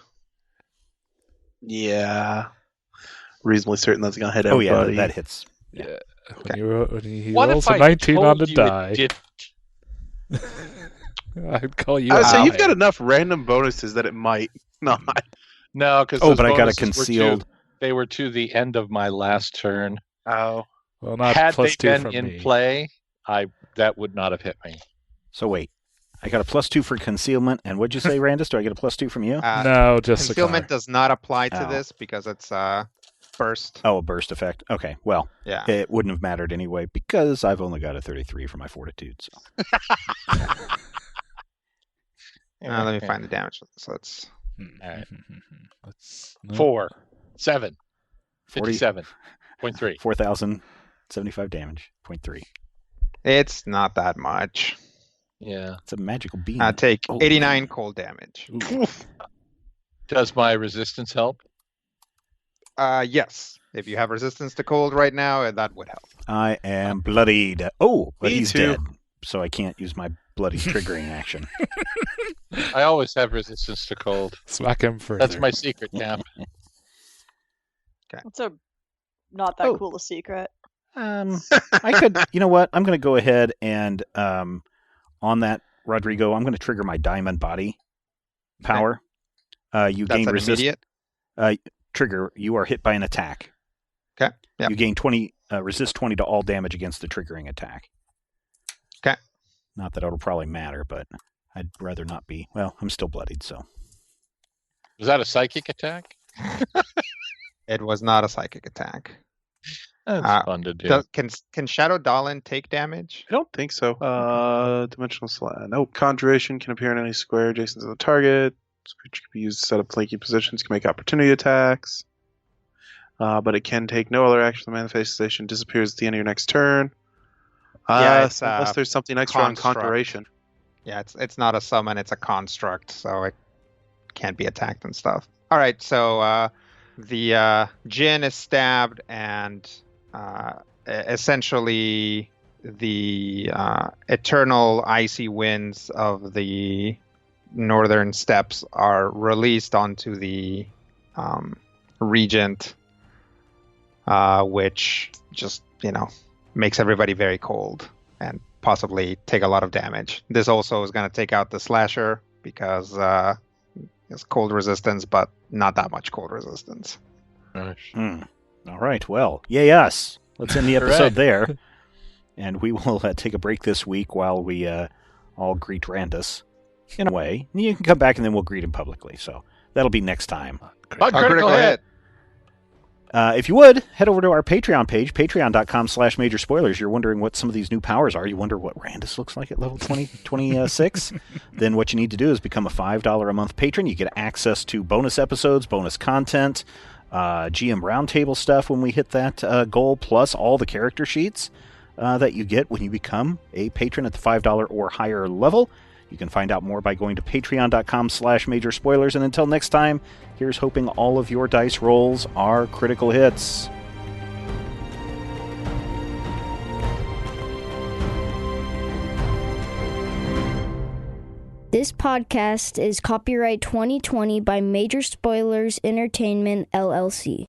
Yeah. Reasonably certain that's going to hit Oh yeah, everybody. that hits. Yeah. Okay. When he What rolls if a I 19 on the told you it die, didn't? I'd call you I would out. say you've got enough random bonuses that it might not. No, because Oh, but I got a concealed. They were to the end of my last turn. Oh. Well, not Had plus they 2 been from in me. play, that would not have hit me. So wait, I got a +2 for concealment, and what'd you say, Randus? Do I get a +2 from you? No, just the Concealment car. does not apply to Oh. this because it's burst. Oh, a burst effect. Okay, well, Yeah. it wouldn't have mattered anyway because I've only got a 33 for my fortitude. So. Let me find the damage. So it's Alright. Let's 4, 7, 40 57.3. 4,075 damage. 0.3. it's not that much. Yeah. It's a magical beam. Take Oh, 89 man. cold damage. Ooh. Does my resistance help? Yes. If you have resistance to cold right now, that would help. I am bloodied. Oh, but Me he's too. dead, so I can't use my bloody triggering action. I always have resistance to cold. Smack him further. That's my secret cap. It's a not that Oh. cool a secret. I could, you know what? I'm going to go ahead and on that, Rodrigo, I'm going to trigger my diamond body power. You That's gain an resistance. immediate. Trigger. You are hit by an attack. Okay. Yep. You gain 20. Resist 20 to all damage against the triggering attack. Okay. Not that it'll probably matter, but I'd rather not be. Well, I'm still bloodied, so. Was that a psychic attack? It was not a psychic attack. That's fun to do. Can Shadow Dolan take damage? I don't think so. Dimensional slide. No. Conjuration can appear in any square adjacent to the target. This creature can be used to set up flanking positions, can make opportunity attacks. But it can take no other action. The manifestation disappears at the end of your next turn. Yeah, it's, unless there's something extra on construct. conjuration. Yeah, it's not a summon, it's a construct, so it can't be attacked and stuff. All right, so the Jin is stabbed, and essentially the eternal icy winds of the northern steppes are released onto the regent, which just, makes everybody very cold and possibly take a lot of damage. This also is going to take out the slasher because it's cold resistance, but not that much cold resistance. Nice. All right. Well, yay us. Let's end the episode Correct. there. And we will take a break this week while we all greet Randus in a way. You can come back and then we'll greet him publicly. So that'll be next time. But critical hit. If you would, head over to our Patreon page, patreon.com/major spoilers. You're wondering what some of these new powers are. You wonder what Randus looks like at level 26? Then what you need to do is become a $5 a month patron. You get access to bonus episodes, bonus content, GM Roundtable stuff when we hit that goal, plus all the character sheets that you get when you become a patron at the $5 or higher level. You can find out more by going to patreon.com/majorspoilers. And until next time, here's hoping all of your dice rolls are critical hits. This podcast is copyright 2020 by Major Spoilers Entertainment, LLC.